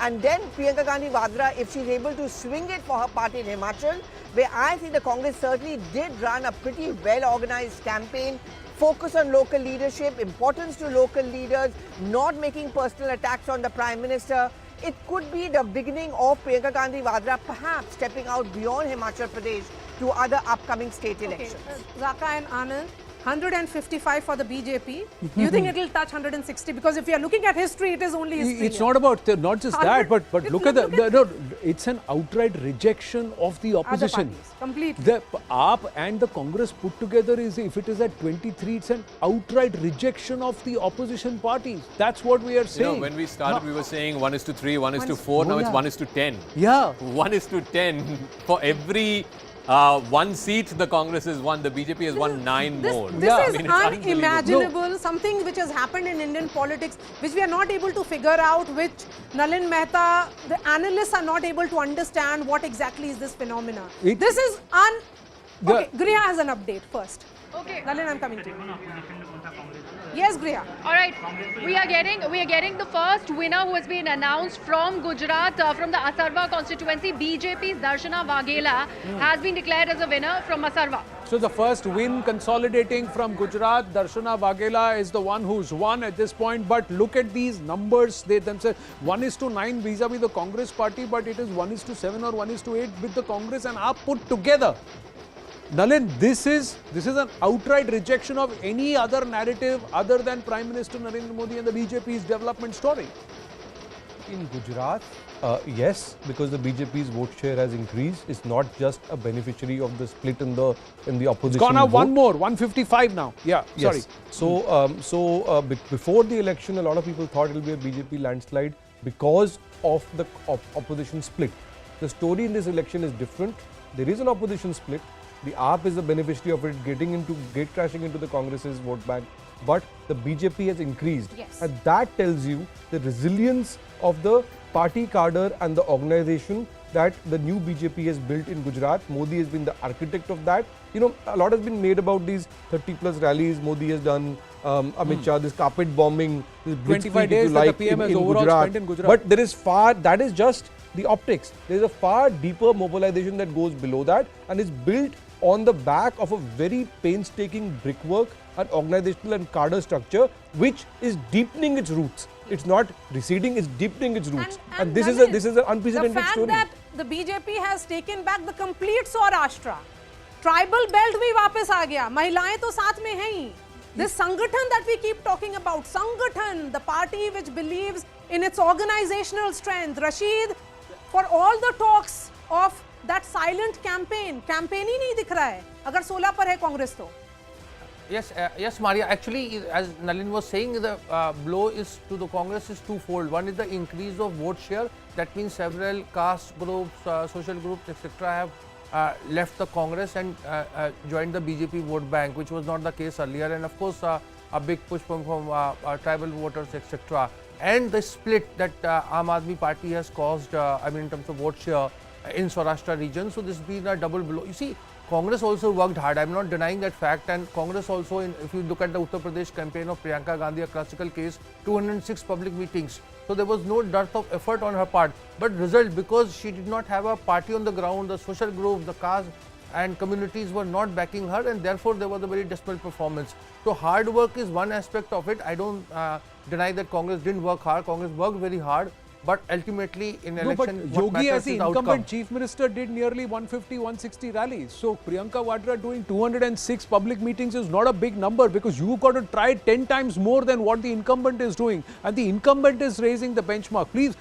Speaker 13: And then Priyanka Gandhi Vadra, if she's able to swing it for her party in Himachal, where I think the Congress certainly did run a pretty well-organized campaign, focus on local leadership, importance to local leaders, not making personal attacks on the Prime Minister. It could be the beginning of Priyanka Gandhi Vadra perhaps stepping out beyond Himachal Pradesh to other upcoming state elections.
Speaker 5: Zaka and Anand, 155 for the BJP. Do you think it will touch 160? Because if you are looking at history, it is only history.
Speaker 2: It's not about not just that, but look at no, it's an outright rejection of the opposition.
Speaker 5: Other parties, completely.
Speaker 2: The AAP and the Congress put together is, if it is at 23, it's an outright rejection of the opposition parties. That's what we are saying.
Speaker 3: You know, when we started, we were saying 1:3, 1:4. Now it's 1:10.
Speaker 2: Yeah.
Speaker 3: 1:10 for every one seat the Congress has won, the BJP has won 9 more.
Speaker 5: This is unimaginable, something which has happened in Indian politics, which we are not able to figure out, which Nalin Mehta, the analysts are not able to understand what exactly is this phenomena. This is Okay, Griha has an update first.
Speaker 4: Okay.
Speaker 5: Nalin, I'm coming to you. Yes, Griha.
Speaker 4: All right, we are getting the first winner who has been announced from Gujarat, from the Asarwa constituency. BJP's Darshana Vaghela has been declared as a winner from Asarwa.
Speaker 2: So the first win consolidating from Gujarat, Darshana Vaghela is the one who's won at this point. But look at these numbers, they themselves 1:9 vis-a-vis the Congress party, but it is 1:7 or 1:8 with the Congress and AAP put together. Nalin, this is an outright rejection of any other narrative other than Prime Minister Narendra Modi and the BJP's development story.
Speaker 7: In Gujarat, yes, because the BJP's vote share has increased. It's not just a beneficiary of the split in the opposition.
Speaker 2: It's gone up
Speaker 7: vote.
Speaker 2: one more, 155 now. Yeah, sorry.
Speaker 7: Yes. So, before the election, a lot of people thought it will be a BJP landslide because of the opposition split. The story in this election is different. There is an opposition split. The AAP is the beneficiary of it, gate crashing into the Congress's vote bank. But the BJP has increased.
Speaker 5: Yes.
Speaker 7: And that tells you the resilience of the party cadre and the organization that the new BJP has built in Gujarat. Modi has been the architect of that. You know, a lot has been made about these 30+ rallies Modi has done, Amit Shah, this carpet bombing, this
Speaker 2: 25 days that the PM has overall spent in Gujarat.
Speaker 7: But there is that is just the optics. There is a far deeper mobilization that goes below that and is built on the back of a very painstaking brickwork and organizational and cadre structure, which is deepening its roots. It's not receding; it's deepening its roots. And this is an unprecedented story.
Speaker 5: The fact that the BJP has taken back the complete Saurashtra, tribal belt bhi वापस आ गया, महिलाएं तो साथ में हैं ही. This Sangathan that we keep talking about, Sangathan, the party which believes in its organizational strength. Rashid, for all the talks of that silent campaign ही नहीं दिख रहा है अगर 16 पर है कांग्रेस तो.
Speaker 14: Yes, Maria. Actually, as Nalin was saying, the blow is to the Congress is twofold. One is the increase of vote share. That means several caste groups, social groups, etc. have left the Congress and joined the BJP vote bank, which was not the case earlier. And of course, a big push from tribal voters, etc. And the split that Aam Aadmi Party has caused, in terms of vote share in Saurashtra region. So this has been a double blow. You see, Congress also worked hard. I'm not denying that fact. And Congress also, if you look at the Uttar Pradesh campaign of Priyanka Gandhi, a classical case, 206 public meetings. So there was no dearth of effort on her part. But result, because she did not have a party on the ground, the social groups, the caste and communities were not backing her, and therefore there was a very dismal performance. So hard work is one aspect of it. I don't deny that Congress didn't work hard. Congress worked very hard. but ultimately in
Speaker 2: No,
Speaker 14: election,
Speaker 2: but
Speaker 14: what
Speaker 2: Yogi
Speaker 14: matters
Speaker 2: as the
Speaker 14: is outcome.
Speaker 2: incumbent chief minister did nearly 150, 160 rallies. So Priyanka Vadra doing 206 public meetings is not a big number, because you got to try 10 times more than what the incumbent is doing. And the incumbent is raising the benchmark. Please,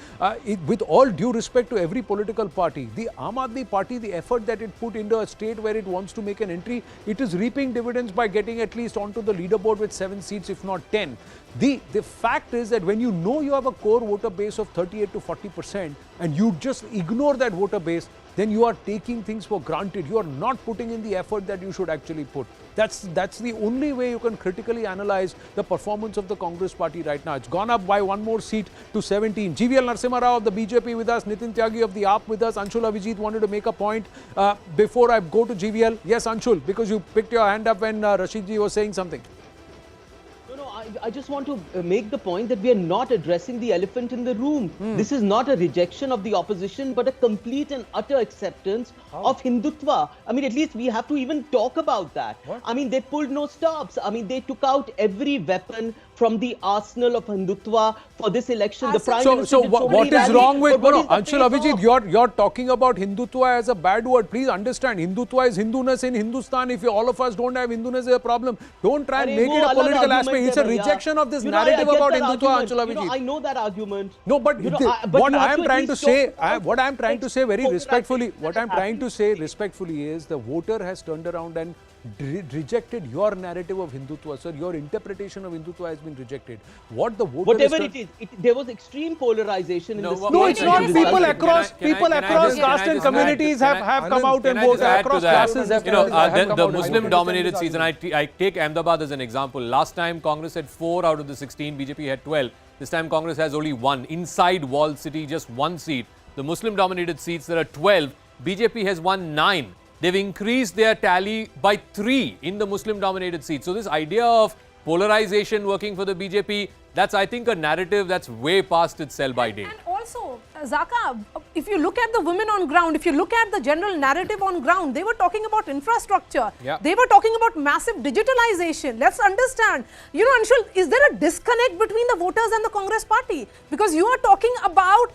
Speaker 2: with all due respect to every political party, the Aam Aadmi Party, the effort that it put into a state where it wants to make an entry, it is reaping dividends by getting at least onto the leaderboard with 7 seats, if not 10. The fact is that when you know you have a core voter base of 38 to 40% and you just ignore that voter base, then you are taking things for granted. You are not putting in the effort that you should actually put. That's the only way you can critically analyze the performance of the Congress party right now. It's gone up by 1 more seat to 17. GVL Narasimha Rao of the BJP with us, Nitin Tyagi of the AAP with us. Anshul Avijit wanted to make a point before I go to GVL. Yes, Anshul, because you picked your hand up when Rashid ji was saying something.
Speaker 15: I just want to make the point that we are not addressing the elephant in the room. This is not a rejection of the opposition, but a complete and utter acceptance of Hindutva. I mean, at least we have to even talk about that. What? I mean, they pulled no stops. I mean, they took out every weapon from the arsenal of Hindutva for this election. The Prime Minister
Speaker 2: So what is wrong with Anshul Avijit? You're talking about Hindutva as a bad word. Please understand, Hindutva is Hinduness in Hindustan. If all of us don't have Hinduness, is a problem. Don't try and make it a political aspect. It's a rejection of this narrative about Hindutva, Anshul Avijit.
Speaker 15: I know that argument.
Speaker 2: No, but what I am trying to say, what I am trying to say very respectfully, what I am trying to say respectfully is the voter has turned around and rejected your narrative of Hindutva, sir. Your interpretation of Hindutva has been rejected. What the voter
Speaker 15: whatever it is, there was extreme polarization in this.
Speaker 2: No, it's not. People across caste and communities have come out and voted. Across classes have come out.
Speaker 3: The Muslim-dominated seats, and I take Ahmedabad as an example. Last time Congress had 4 out of the 16, BJP had 12. This time Congress has only 1. Inside walled city, just 1 seat. The Muslim-dominated seats, there are 12. BJP has won 9. They've increased their tally by 3 in the Muslim-dominated seats. So this idea of polarization working for the BJP, that's, I think, a narrative that's way past its sell-by date.
Speaker 5: And also, Zaka, if you look at the women on ground, if you look at the general narrative on ground, they were talking about infrastructure. Yeah. They were talking about massive digitalization. Let's understand. You know, Anshul, is there a disconnect between the voters and the Congress party? Because you are talking about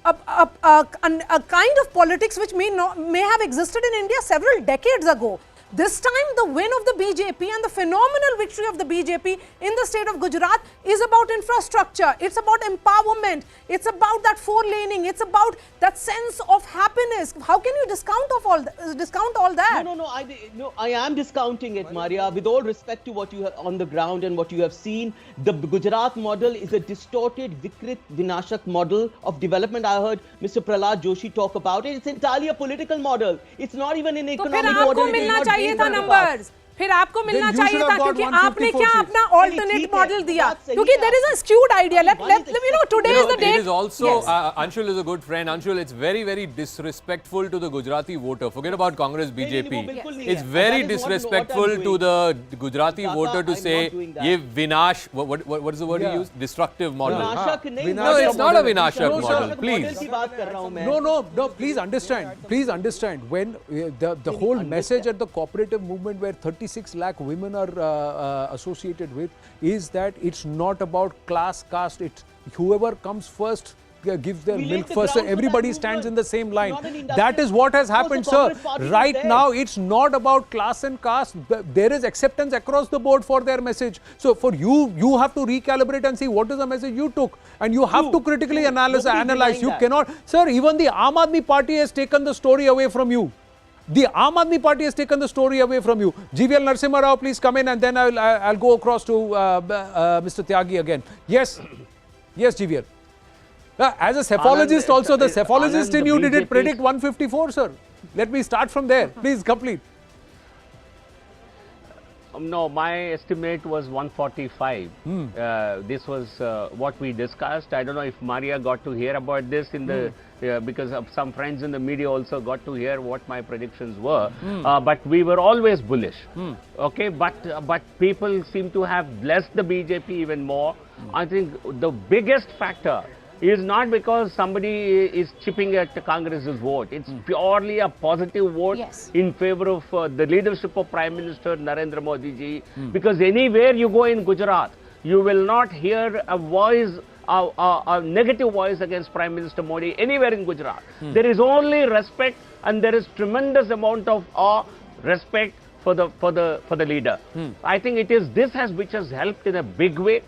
Speaker 5: a kind of politics which may have existed in India several decades ago. This time, the win of the BJP and the phenomenal victory of the BJP in the state of Gujarat is about infrastructure. It's about empowerment. It's about that 4-laning. It's about that sense of happiness. How can you discount all that?
Speaker 15: No, I am discounting it, Maria. With all respect to what you have on the ground and what you have seen, the Gujarat model is a distorted Vikrit Vinashak model of development. I heard Mr. Prahlad Joshi talk about it. It's entirely a political model. It's not even an economic model.
Speaker 5: था numbers फिर आपको मिलना चाहिए था क्योंकि आपने क्या अपना alternate model दिया क्योंकि there is a skewed idea. Let you know, today is the day.
Speaker 3: It is also, Anshul is a good friend. Anshul, it's very, very disrespectful to the Gujarati voter. Forget about Congress, BJP. It's very disrespectful to the Gujarati voter to say, ye Vinash, what is the word you use? Destructive model. No, it's not a Vinashak model, please.
Speaker 2: No, please understand. When the whole message at the cooperative movement where 36 lakh women are associated with is that it's not about class, caste. It's whoever comes first gives their milk first. Everybody stands in the same line. That is what has happened, sir. Right now, it's not about class and caste. There is acceptance across the board for their message. So for you have to recalibrate and see what is the message you took. And you have to critically analyze. You cannot, sir, even the Aam Aadmi Party has taken the story away from you. The Aam Aadmi Party has taken the story away from you. GVL Narasimha Rao, please come in and then I'll go across to Mr. Tyagi again. Yes, GVL. As a cephalogist also, the cephalogist in you did predict 154, sir. Let me start from there. Please complete.
Speaker 16: No, my estimate was 145. This was what we discussed. I don't know if Maria got to hear about this in the because of some friends in the media also got to hear what my predictions were. But we were always bullish. Okay, but people seem to have blessed the BJP even more. I think the biggest factor is not because somebody is chipping at Congress's vote. It's purely a positive vote in favor of the leadership of Prime Minister Narendra Modi ji. Because anywhere you go in Gujarat, you will not hear a voice a negative voice against Prime Minister Modi anywhere in Gujarat. There is only respect, and there is tremendous amount of respect for the leader. I think it is this which has helped in a big way.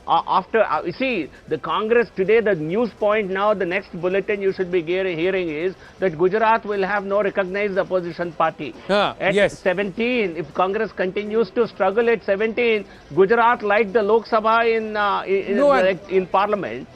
Speaker 16: You see, the Congress today, the news point now, the next bulletin you should be hearing is that Gujarat will have no recognized opposition party. At 17, if Congress continues to struggle at 17, Gujarat, like the Lok Sabha in Parliament,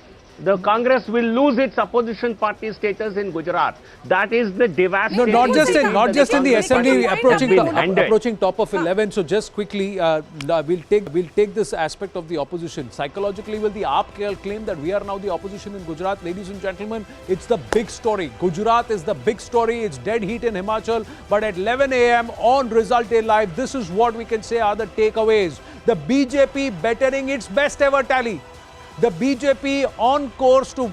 Speaker 16: the Congress will lose its opposition party status in Gujarat. That is the devastating.
Speaker 2: No, not just in the assembly approaching top of 11. So just quickly, we'll take this aspect of the opposition. Psychologically, will the AAP claim that we are now the opposition in Gujarat? Ladies and gentlemen, it's the big story. Gujarat is the big story. It's dead heat in Himachal. But at 11 a.m. on Result Day Live, this is what we can say are the takeaways. The BJP bettering its best ever tally. The BJP on course to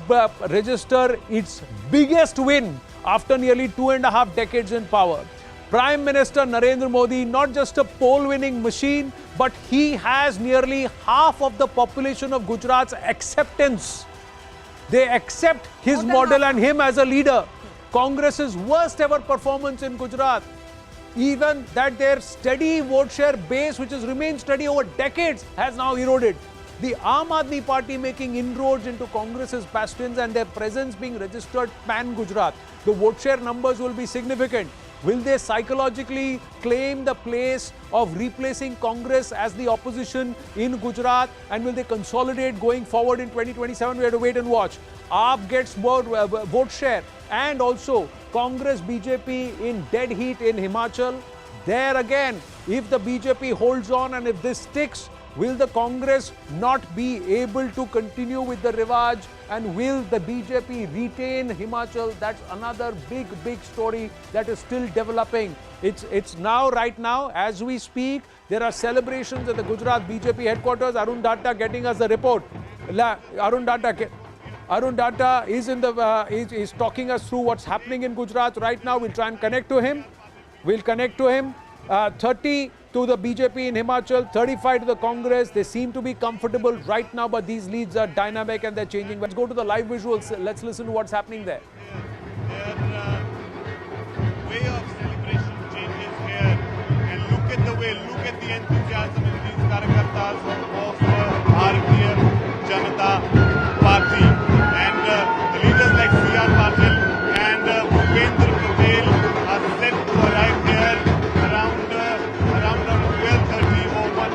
Speaker 2: register its biggest win after nearly 2.5 decades in power. Prime Minister Narendra Modi, not just a poll-winning machine, but he has nearly half of the population of Gujarat's acceptance. They accept his model and him as a leader. Congress's worst ever performance in Gujarat. Even that their steady vote share base, which has remained steady over decades, has now eroded. The Aam Aadmi Party making inroads into Congress's bastions and their presence being registered pan-Gujarat. The vote share numbers will be significant. Will they psychologically claim the place of replacing Congress as the opposition in Gujarat? And will they consolidate going forward in 2027? We have to wait and watch. AAP gets more vote share. And also Congress BJP in dead heat in Himachal. There again, if the BJP holds on and if this sticks, will the Congress not be able to continue with the Rivaj, and will the BJP retain Himachal? That's another big story that is still developing. It's now, right now, as we speak, there are celebrations at the Gujarat BJP headquarters. Arun Datta getting us the report. Arun Datta is is talking us through what's happening in Gujarat right now. We'll try and connect to him. 30 to the BJP in Himachal, 35 to the Congress. They seem to be comfortable right now, but these leads are dynamic and they're changing. Let's go to the live visuals. Let's listen to what's happening there.
Speaker 17: Their way of celebration changes here. And look at the enthusiasm in these karyakartas of Bharatiya Janata Party. And the leaders like C.R. Patil and Bhupendra Patel are set to arrive here around 12:30 or 1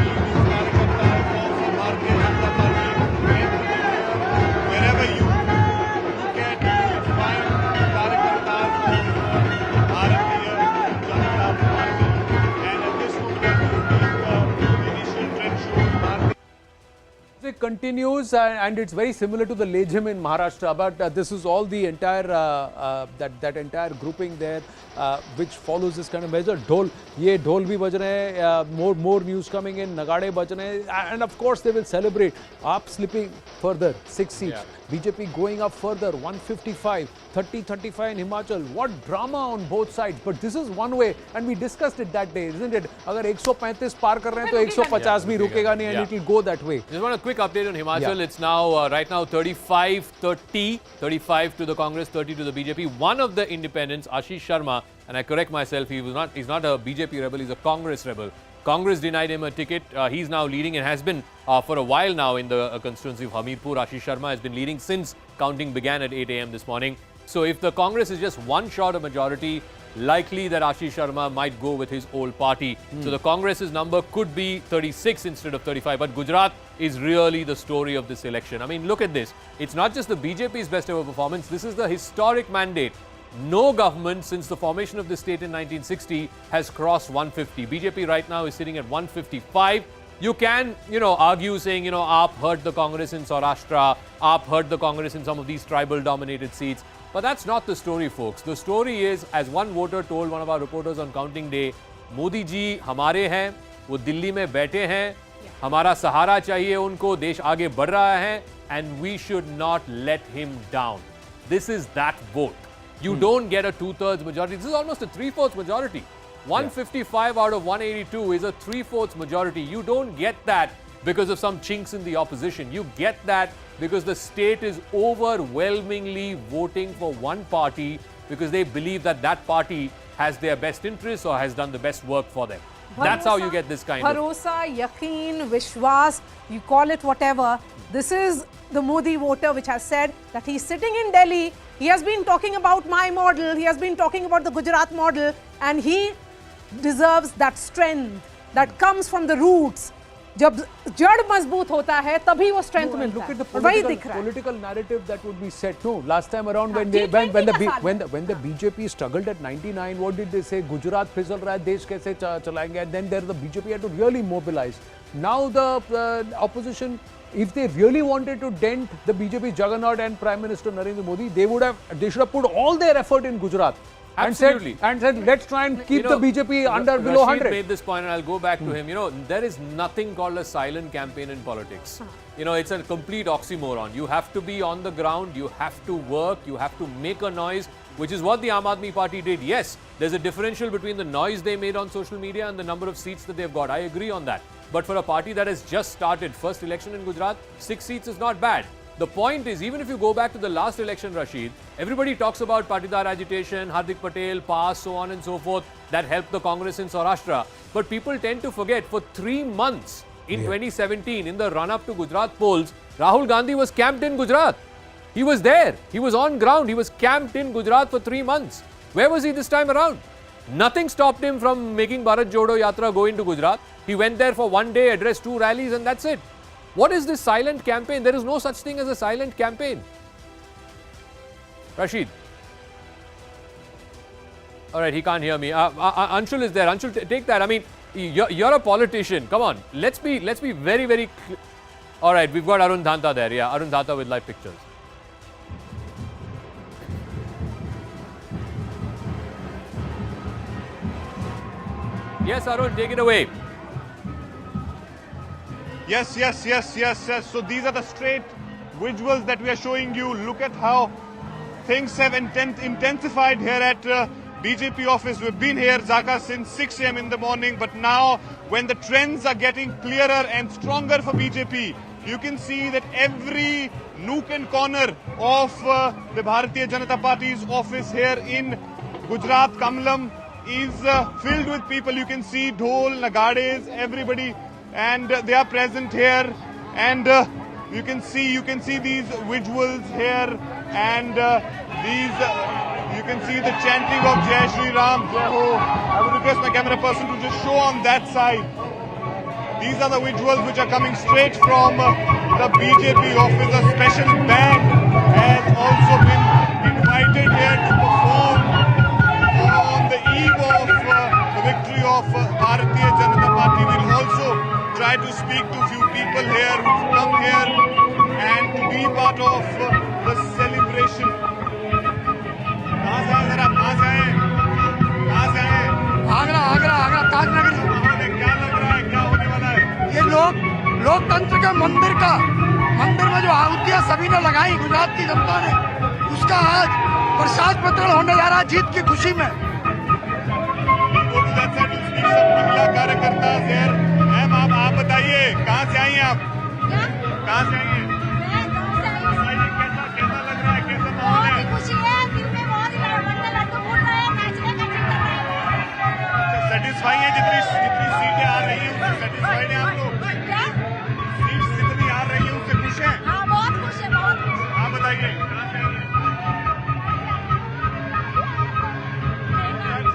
Speaker 17: these karyakartas of Bharatiya Janata Party. And wherever you look at, you will find karyakartas of Bharatiya Janata Party. And at this moment, the initial trend shows
Speaker 2: It continues and it's very similar to the Lejham in Maharashtra, but this is all the entire that entire grouping there which follows this kind of measure. Ye dhol bhi baj rahe hain, more news coming in, nagade baj rahe hain, and of course they will celebrate. AAP slipping further 6 seats, BJP going up further 155, 30-35 in Himachal. What drama on both sides, but this is one way, and we discussed it that day, isn't it? Agar 135 par kar rahe hain to 150 bhi rukega nahi, and it will go that way.
Speaker 3: Just want a quick update on Himachal. It's now right now 35-30, 35 to the Congress, 30 to the BJP. One of the independents, Ashish Sharma, and I correct myself, he's not a BJP rebel, he's a Congress rebel. Congress denied him a ticket. He's now leading and has been for a while now in the constituency of Hamirpur. Ashish Sharma has been leading since counting began at 8 a.m. this morning. So if the Congress is just one short of majority, likely that Ashish Sharma might go with his old party. So the Congress's number could be 36 instead of 35. But Gujarat is really the story of this election. I mean, look at this. It's not just the BJP's best ever performance. This is the historic mandate. No government since the formation of the state in 1960 has crossed 150. BJP right now is sitting at 155. You can, argue saying, AAP hurt the Congress in Saurashtra, AAP hurt the Congress in some of these tribal-dominated seats. But that's not the story, folks. The story is, as one voter told one of our reporters on counting day, Modi ji hamare hain, wo Delhi mein baithe hain, hamara sahara chahiye unko, desh aage badh raha hai, and we should not let him down. This is that vote. You don't get a 2/3 majority. This is almost a 3/4 majority. 155 out of 182 is a 3/4 majority. You don't get that because of some chinks in the opposition. You get that because the state is overwhelmingly voting for one party because they believe that that party has their best interests or has done the best work for them. That's how you get this kind of...
Speaker 5: Bharosa, Yaqeen, Vishwas, you call it whatever. This is the Modi voter which has said that he's sitting in Delhi. He has been talking about my model. He has been talking about the Gujarat model. And he deserves that strength that comes from the roots. जब जड़ मजबूत होता है तभी वो strength मिलता है.
Speaker 2: Look at the political narrative that would be set. No, last time around when the BJP struggled at 99, what did they say? Gujarat फिसल रहा है, देश कैसे चलाएंगे? And then the BJP had to really mobilize. Now the opposition, if they really wanted to dent the BJP juggernaut and Prime Minister Narendra Modi, they should have put all their effort in Gujarat.
Speaker 3: Absolutely.
Speaker 2: And said, let's try and keep the BJP below 100.
Speaker 3: Rashid made this point, and I'll go back to him. You know, there is nothing called a silent campaign in politics. You know, it's a complete oxymoron. You have to be on the ground, you have to work, you have to make a noise, which is what the Aam Aadmi Party did. Yes, there's a differential between the noise they made on social media and the number of seats that they've got. I agree on that. But for a party that has just started, first election in Gujarat, 6 seats is not bad. The point is, even if you go back to the last election, Rashid, everybody talks about Patidar agitation, Hardik Patel, pass, so on and so forth, that helped the Congress in Saurashtra. But people tend to forget, for 3 months in 2017, in the run-up to Gujarat polls, Rahul Gandhi was camped in Gujarat. He was there. He was on ground. He was camped in Gujarat for 3 months. Where was he this time around? Nothing stopped him from making Bharat Jodo Yatra go into Gujarat. He went there for 1 day, addressed 2 rallies, and that's it. What is this silent campaign? There is no such thing as a silent campaign. Rashid. All right, he can't hear me. Anshul is there. Anshul, take that. I mean, you're a politician. Come on. Let's be very, very clear. All right, we've got Arun Dhanta there. Yeah, Arun Dhanta with live pictures. Yes, Arun, take it away.
Speaker 17: Yes. So these are the straight visuals that we are showing you. Look at how things have intensified here at BJP office. We've been here, Zaka, since 6 a.m. in the morning. But now, when the trends are getting clearer and stronger for BJP, you can see that every nook and corner of the Bharatiya Janata Party's office here in Gujarat, Kamlam, is filled with people. You can see dhol, nagades, everybody. And they are present here, and you can see these visuals here, and you can see the chanting of Jai Shri Ram, Jai Ho. I would request my camera person to just show on that side. These are the visuals which are coming straight from the BJP office. A special band has also been invited here to perform on the eve of the victory of Bharatiya Janata Party. We'll also try to speak to a few people here who've come here and to be part of the celebration.
Speaker 18: Agra Tajnagari.
Speaker 17: क्या लग रहा है, क्या होने वाला है?
Speaker 18: ये लोकतंत्र के मंदिर में जो आहुतियां सभी ने लगाई गुजरात की जनता ने, उसका आज प्रसाद वितरण होने जा रहा है जीत की खुशी में।
Speaker 17: महिला कार्यकर्ता मैम, आप बताइए कहाँ से आई हैं आप? कहाँ से आई हैं? कैसा लग रहा है, कैसा माहौल है?
Speaker 12: खुशी है, दिल में बहुत लड्डू फूट रहे हैं, नाचने का दिल कर रहा है।
Speaker 17: सेटिस्फाई है जितनी सीटें आ रही हैं उससे सेटिस्फाइड हैं आप लोग? सीट्स जितनी आ रही हैं उससे खुश हैं?
Speaker 12: हाँ, बहुत खुश है, बहुत खुश।
Speaker 17: आप बताइए कहाँ से आई हैं?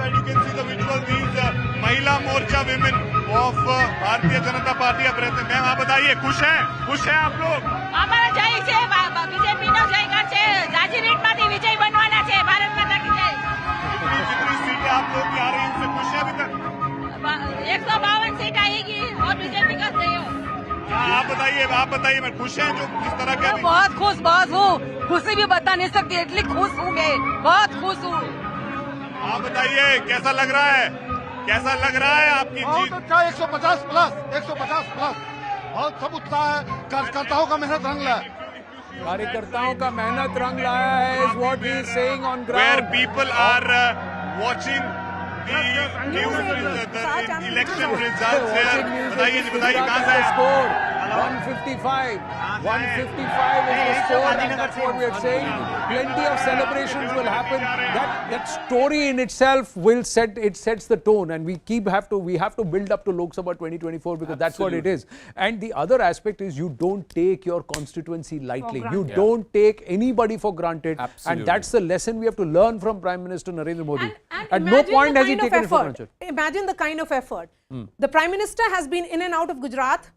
Speaker 17: You can see the visual, these Mahila Morcha women of Bharatiya Janata Party are present. Ma'am आप बताइए, खुश हैं आप लोग?
Speaker 12: हमारा जय છે, बीजेपी નો જય કરશે, જાજી રીટમાંથી વિજય બનવાના છે, ભારત માતા की जय।
Speaker 17: जितनी सीटें आप लोग की आ रही हैं उससे खुश हैं अभी तक?
Speaker 12: 152 सीट आएगी और बीजेपी का जय हो।
Speaker 17: आप बताइए मैं खुश हैं जो किस तरह का?
Speaker 19: बहुत हूँ, खुशी भी बता नहीं सकती, इतनी खुश हूँ मैं, बहुत खुश हूँ।
Speaker 17: आप बताइए कैसा लग रहा है आपकी जीत?
Speaker 18: अच्छा, 150 प्लस बहुत सब उत्साह है। कार्यकर्ताओं का मेहनत रंग लाया,
Speaker 2: कार्यकर्ताओं का मेहनत रंग लाया है, is what he is saying on ground.
Speaker 17: Where people are watching the election results here. बताइए कहाँ से है?
Speaker 2: 155. 155 is the score, and that's what we are saying. Plenty of celebrations will happen. That story in itself will sets the tone, and we have to build up to Lok Sabha 2024 because that's what it is. And the other aspect is you don't take your constituency lightly. You don't take anybody for granted. And that's the lesson we have to learn from Prime Minister Narendra Modi.
Speaker 5: And
Speaker 2: at no point has he taken it for granted.
Speaker 5: Imagine the kind of effort. The Prime Minister has been in and out of Gujarat,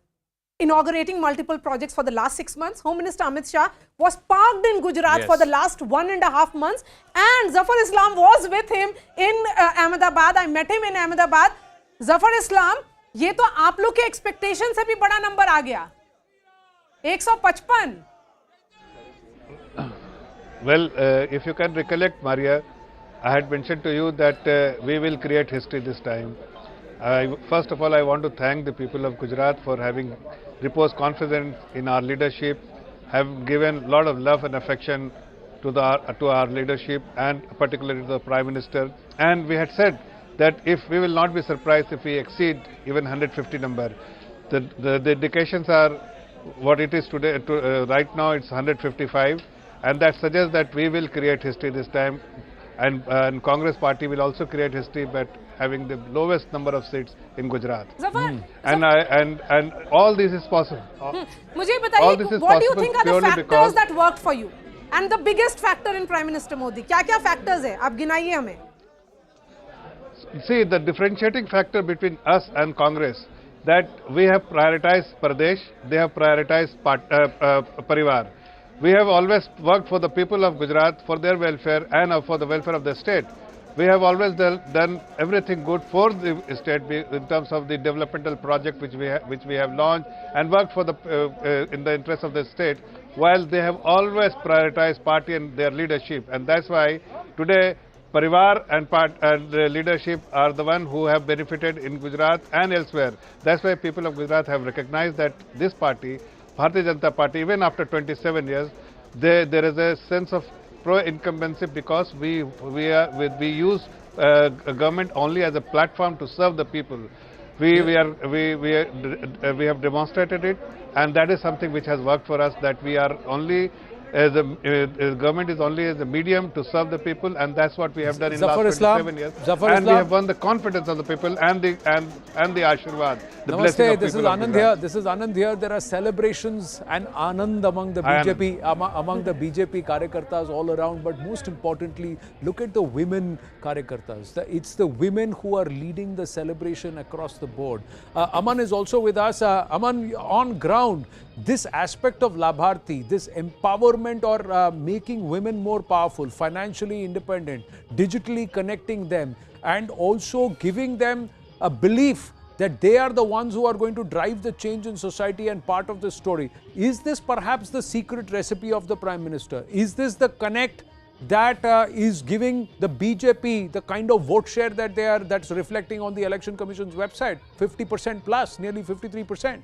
Speaker 5: inaugurating multiple projects for the last 6 months. Home Minister Amit Shah was parked in Gujarat for the last 1.5 months. And Zafar Islam was with him in Ahmedabad. I met him in Ahmedabad. Zafar Islam, ये तो आप लोग के expectation से भी बड़ा number आ गया. 155.
Speaker 20: Well, if you can recollect, Maria, I had mentioned to you that we will create history this time. First of all, I want to thank the people of Gujarat for having reposed confidence in our leadership, have given a lot of love and affection to our leadership, and particularly to the Prime Minister. And we had said that if we will not be surprised if we exceed even 150 number. The indications are what it is today. Right now, it's 155. And that suggests that we will create history this time, and Congress party will also create history, but having the lowest number of seats in Gujarat. And all this is possible.
Speaker 5: मुझे बताइए, what do you think are the factors that worked for you? And the biggest factor in Prime Minister Modi, क्या-क्या factors है? आप गिनाइए हमें.
Speaker 20: See, the differentiating factor between us and Congress, that we have prioritized Pradesh, they have prioritized Parivar. We have always worked for the people of Gujarat, for their welfare and for the welfare of the state. We have always done everything good for the state in terms of the developmental project which we have launched and worked for in the interest of the state, while they have always prioritized party and their leadership. And that's why today Parivar and the leadership are the one who have benefited in Gujarat and elsewhere. That's why people of Gujarat have recognized that this party, Bharatiya Janata Party, even after 27 years, there is a sense of pro-incumbency because we use government only as a platform to serve the people. We have demonstrated it, and that is something which has worked for us. That we are only as government is only as a medium to serve the people, and that's what we have done in the last 27 years. And we have won the confidence of the people and the Ashirwad, the blessing of
Speaker 2: this is Anand here. This is Anand here. There are celebrations and Anand among the BJP Karyakartas all around. But most importantly, look at the women Karyakartas. It's the women who are leading the celebration across the board. Aman is also with us. Aman, on ground, this aspect of Labharti, this empowerment or making women more powerful, financially independent, digitally connecting them, and also giving them a belief that they are the ones who are going to drive the change in society and part of the story. Is this perhaps the secret recipe of the Prime Minister? Is this the connect that is giving the BJP the kind of vote share that that's reflecting on the Election Commission's website? 50% plus, nearly 53%.
Speaker 21: 53%,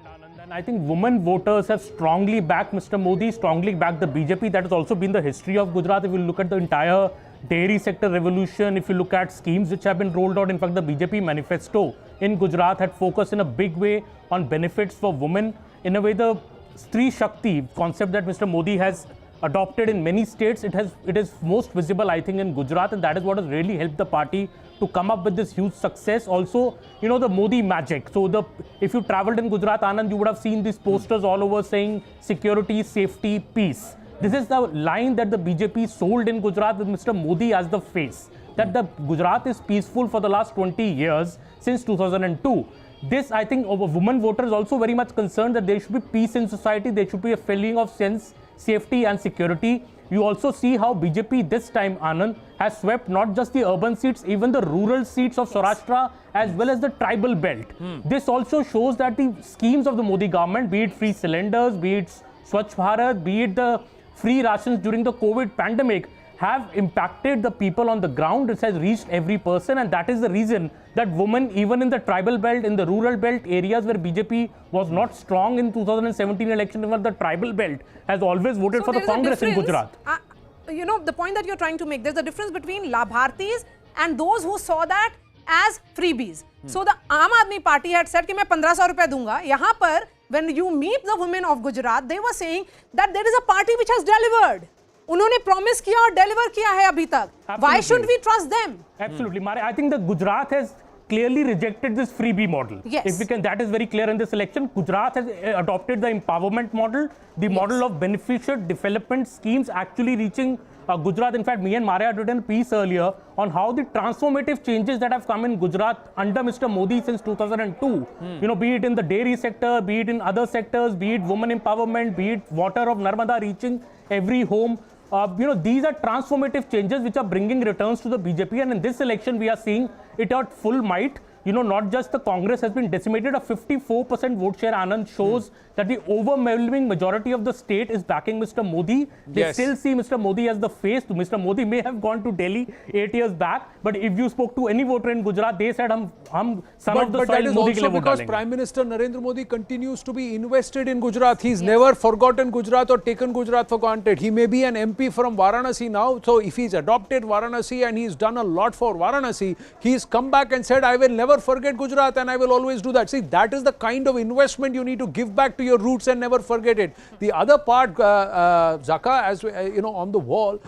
Speaker 21: Anand. And I think women voters have strongly backed Mr. Modi, strongly backed the BJP. That has also been the history of Gujarat. If you look at the entire dairy sector revolution, if you look at schemes which have been rolled out, in fact, the BJP manifesto in Gujarat had focused in a big way on benefits for women. In a way, the Stree Shakti concept that Mr. Modi has adopted in many states, it is most visible, I think, in Gujarat, and that is what has really helped the party to come up with this huge success. Also, you know, the Modi magic. So if you traveled in Gujarat, Anand, you would have seen these posters all over saying security, safety, peace. This is the line that the BJP sold in Gujarat with Mr. Modi as the face. That the Gujarat is peaceful for the last 20 years, since 2002. This, I think, of a woman voter is also very much concerned that there should be peace in society, there should be a feeling of sense, safety and security. You also see how BJP this time, Anand, has swept not just the urban seats, even the rural seats of Saurashtra as well as the tribal belt. This also shows that the schemes of the Modi government, be it free cylinders, be it Swachh Bharat, be it the free rations during the COVID pandemic, have impacted the people on the ground. It has reached every person, and that is the reason that women, even in the tribal belt, in the rural belt areas where BJP was not strong in 2017 election, even the tribal belt has always voted for the Congress in Gujarat.
Speaker 5: You know, the point that you're trying to make, there's a difference between Labhartis and those who saw that as freebies. So the Aam Aadmi Party had said कि मैं 1500 रुपए दूंगा. यहाँ पर when you meet the women of Gujarat, they were saying that there is a party which has delivered. उन्होंने promise किया और deliver किया है अभी तक. Why shouldn't we trust them?
Speaker 21: Absolutely, Mare. I think the Gujarat has clearly rejected this freebie model.
Speaker 5: Yes.
Speaker 21: If we can, that is very clear in this election. Gujarat has adopted the empowerment model, the model of beneficial development schemes actually reaching Gujarat. In fact, me and Maria had written a piece earlier on how the transformative changes that have come in Gujarat under Mr. Modi since 2002, you know, be it in the dairy sector, be it in other sectors, be it women empowerment, be it water of Narmada reaching every home. You know, these are transformative changes which are bringing returns to the BJP, and in this election we are seeing it at full might. You know, not just the Congress has been decimated, a 54% vote share, Anand, shows that the overwhelming majority of the state is backing Mr. Modi. They still see Mr. Modi as the face. Mr. Modi may have gone to Delhi 8 years back, but if you spoke to any voter in Gujarat, they said, "Hum son of the soil,
Speaker 2: But that is
Speaker 21: Modi ke liye
Speaker 2: also
Speaker 21: vote
Speaker 2: because
Speaker 21: dalenge."
Speaker 2: Prime Minister Narendra Modi continues to be invested in Gujarat. He's never forgotten Gujarat or taken Gujarat for granted. He may be an MP from Varanasi now, so if he's adopted Varanasi and he's done a lot for Varanasi, he's come back and said, "I will never forget Gujarat and I will always do that." See, that is the kind of investment you need to give back to your roots and never forget it. The other part, Zaka, as you know, on the wall,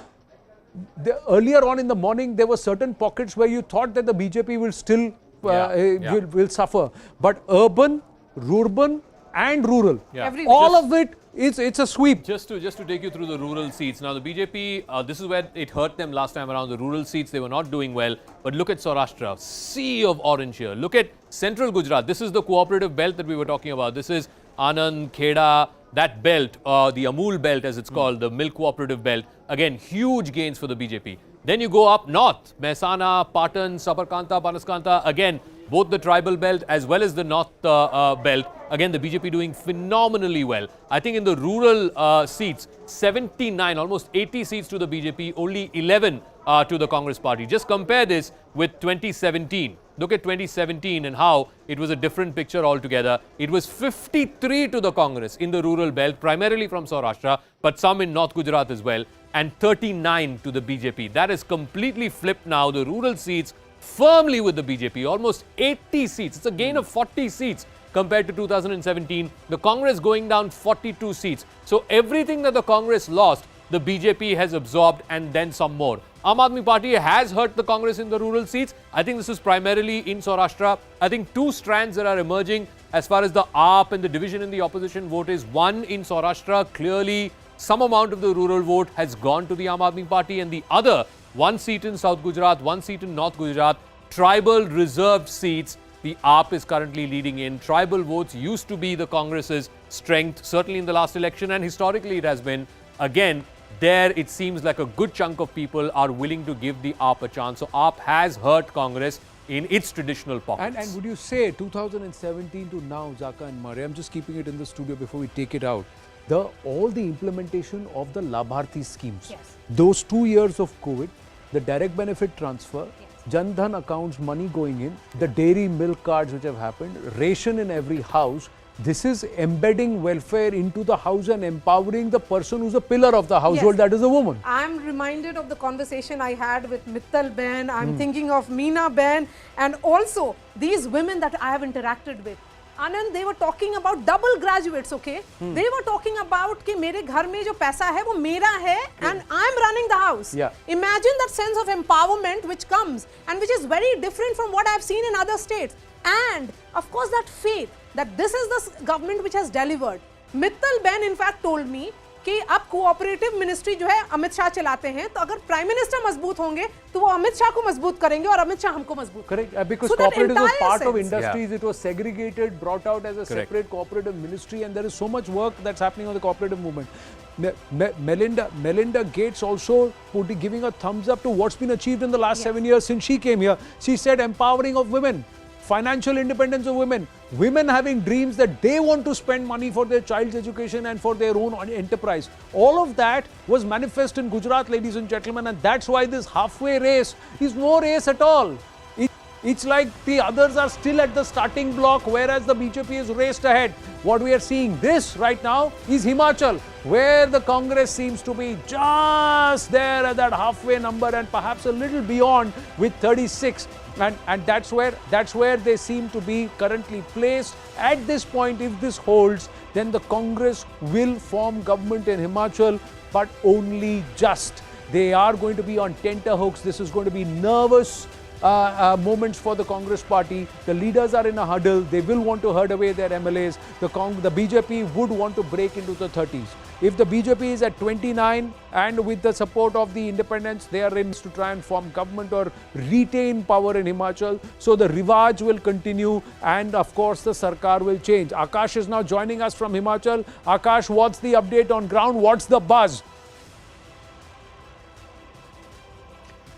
Speaker 2: earlier on in the morning, there were certain pockets where you thought that the BJP will still will suffer. But urban, rural and rural, all of it, it's a sweep.
Speaker 3: Just to take you through the rural seats. Now the BJP, this is where it hurt them last time around. The rural seats, they were not doing well. But look at Saurashtra, sea of orange here. Look at central Gujarat. This is the cooperative belt that we were talking about. This is Anand, Kheda, that belt, the Amul belt as it's called, the milk cooperative belt. Again, huge gains for the BJP. Then you go up north, Mehsana, Patan, Sabarkanta, Banaskanta, again, both the tribal belt as well as the north belt. Again, the BJP doing phenomenally well. I think in the rural seats, 79, almost 80 seats to the BJP, only 11 to the Congress party. Just compare this with 2017. Look at 2017 and how it was a different picture altogether. It was 53 to the Congress in the rural belt, primarily from Saurashtra, but some in North Gujarat as well, and 39 to the BJP. That is completely flipped now. The rural seats firmly with the BJP, almost 80 seats. It's a gain of 40 seats compared to 2017. The Congress going down 42 seats. So everything that the Congress lost, the BJP has absorbed and then some more. Aam Aadmi Party has hurt the Congress in the rural seats. I think this is primarily in Saurashtra. I think two strands that are emerging as far as the AAP and the division in the opposition vote is. One in Saurashtra, clearly some amount of the rural vote has gone to the Aam Aadmi Party, and the other, one seat in South Gujarat, one seat in North Gujarat, tribal reserved seats. The AAP is currently leading in. Tribal votes used to be the Congress's strength, certainly in the last election, and historically it has been. Again, there it seems like a good chunk of people are willing to give the AAP a chance. So AAP has hurt Congress in its traditional pockets.
Speaker 2: And would you say 2017 to now, Zaka and Murray, I'm just keeping it in the studio before we take it out, all the implementation of the Labharti schemes, those 2 years of COVID, the direct benefit transfer, Jan Dhan accounts, money going in, the dairy milk cards which have happened, ration in every house. This is embedding welfare into the house and empowering the person who's a pillar of the household, that is a woman.
Speaker 5: I'm reminded of the conversation I had with Mittal Ben. I'm thinking of Meena Ben, and also these women that I have interacted with. Anand, they were talking about double graduates, okay? They were talking about कि मेरे घर में जो पैसा है वो मेरा है and I'm running the house. Imagine that sense of empowerment which comes and which is very different from what I've seen in other states. And of course that faith that this is the government which has delivered. Mittal Ben in fact told me कि अब cooperative ministry जो है अमित शाह चलाते हैं, तो अगर prime minister मजबूत होंगे तो वो अमित शाह को मजबूत करेंगे और अमित शाह हमको मजबूत करेंगे.
Speaker 2: Correct, because cooperative was part of industries. It was segregated, brought out as a separate cooperative ministry, and there is so much work that's happening on the cooperative movement. Melinda Gates also giving a thumbs up to what's been achieved in the last 7 years since she came here. She said empowering of women, financial independence of women, women having dreams that they want to spend money for their child's education and for their own enterprise. All of that was manifest in Gujarat, ladies and gentlemen, and that's why this halfway race is no race at all. It's like the others are still at the starting block, whereas the BJP is raced ahead. What we are seeing this right now is Himachal, where the Congress seems to be just there at that halfway number and perhaps a little beyond with 36. And that's where they seem to be currently placed. At this point, if this holds, then the Congress will form government in Himachal, but only just. They are going to be on tenterhooks. This is going to be nervous moments for the Congress party. The leaders are in a huddle. They will want to herd away their MLAs. The BJP would want to break into the 30s. If the BJP is at 29 and with the support of the independents, they are in to try and form government or retain power in Himachal. So the Rivaj will continue and of course the Sarkar will change. Akash is now joining us from Himachal. Akash, what's the update on ground? What's the buzz?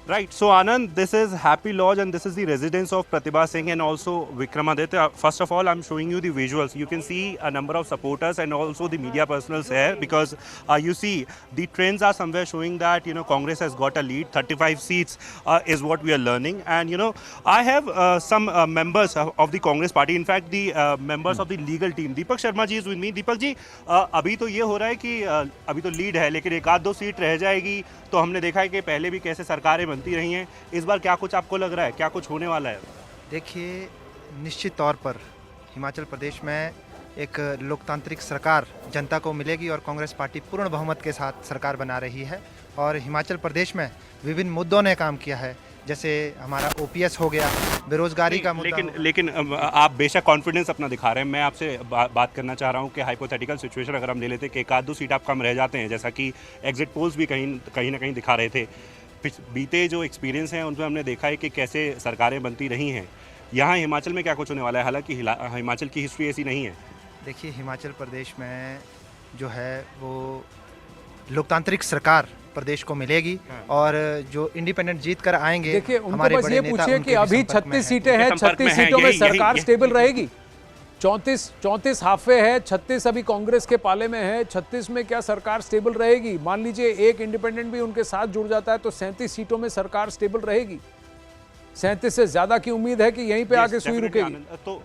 Speaker 1: Right. So, Anand, this is Happy Lodge and this is the residence of Pratibha Singh and also Vikramaditya. First of all, I'm showing you the visuals. You can see a number of supporters and also the media personals here because you see the trends are somewhere showing that, Congress has got a lead. 35 seats is what we are learning. And, I have some members of the Congress party. In fact, the members of the legal team. Deepak Sharma ji is with me. Deepak ji, अभी तो ये हो रहा है कि अभी तो lead है लेकिन एक आध दो सीट रह जाएगी तो हमने देखा है कि पहले भी कैसे सरकारें बनती रही हैं इस बार क्या कुछ आपको लग रहा है क्या कुछ होने वाला है
Speaker 22: देखिए निश्चित तौर पर हिमाचल प्रदेश में एक लोकतांत्रिक सरकार जनता को मिलेगी और कांग्रेस पार्टी पूर्ण बहुमत के साथ सरकार बना रही है और हिमाचल प्रदेश में विभिन्न मुद्दों ने काम किया है जैसे हमारा ओपीएस हो गया बेरोजगारी का मुद्दा
Speaker 1: लेकिन आप बेशक कॉन्फिडेंस अपना दिखा रहे हैं मैं आपसे बात करना चाह रहा हूं कि हाइपोथेटिकल सिचुएशन अगर हम ले लेते कि एक आध दो सीट आप कम रह जाते हैं जैसा कि एग्जिट पोल्स भी कहीं ना कहीं दिखा रहे थे बीते जो एक्सपीरियंस हैं उनमें हमने देखा है कि कैसे सरकारें बनती रही हैं यहाँ हिमाचल में क्या कुछ होने वाला है हालांकि हिमाचल की हिस्ट्री ऐसी नहीं है
Speaker 22: देखिए हिमाचल प्रदेश में जो है वो लोकतांत्रिक सरकार प्रदेश को मिलेगी और जो इंडिपेंडेंट जीत कर आएंगे
Speaker 2: देखिए उनको बस ये पूछिए कि अभी 36 सीटें हैं 36 सीटों में सरकार स्टेबल रहेगी 34 हाफे है 36 अभी कांग्रेस के पाले में है 36 में क्या सरकार स्टेबल रहेगी मान लीजिए एक इंडिपेंडेंट भी उनके साथ जुड़ जाता है तो 37 सीटों में सरकार स्टेबल रहेगी 37 से ज्यादा की उम्मीद है कि यहीं पे आके सुई रुकेगी
Speaker 1: तो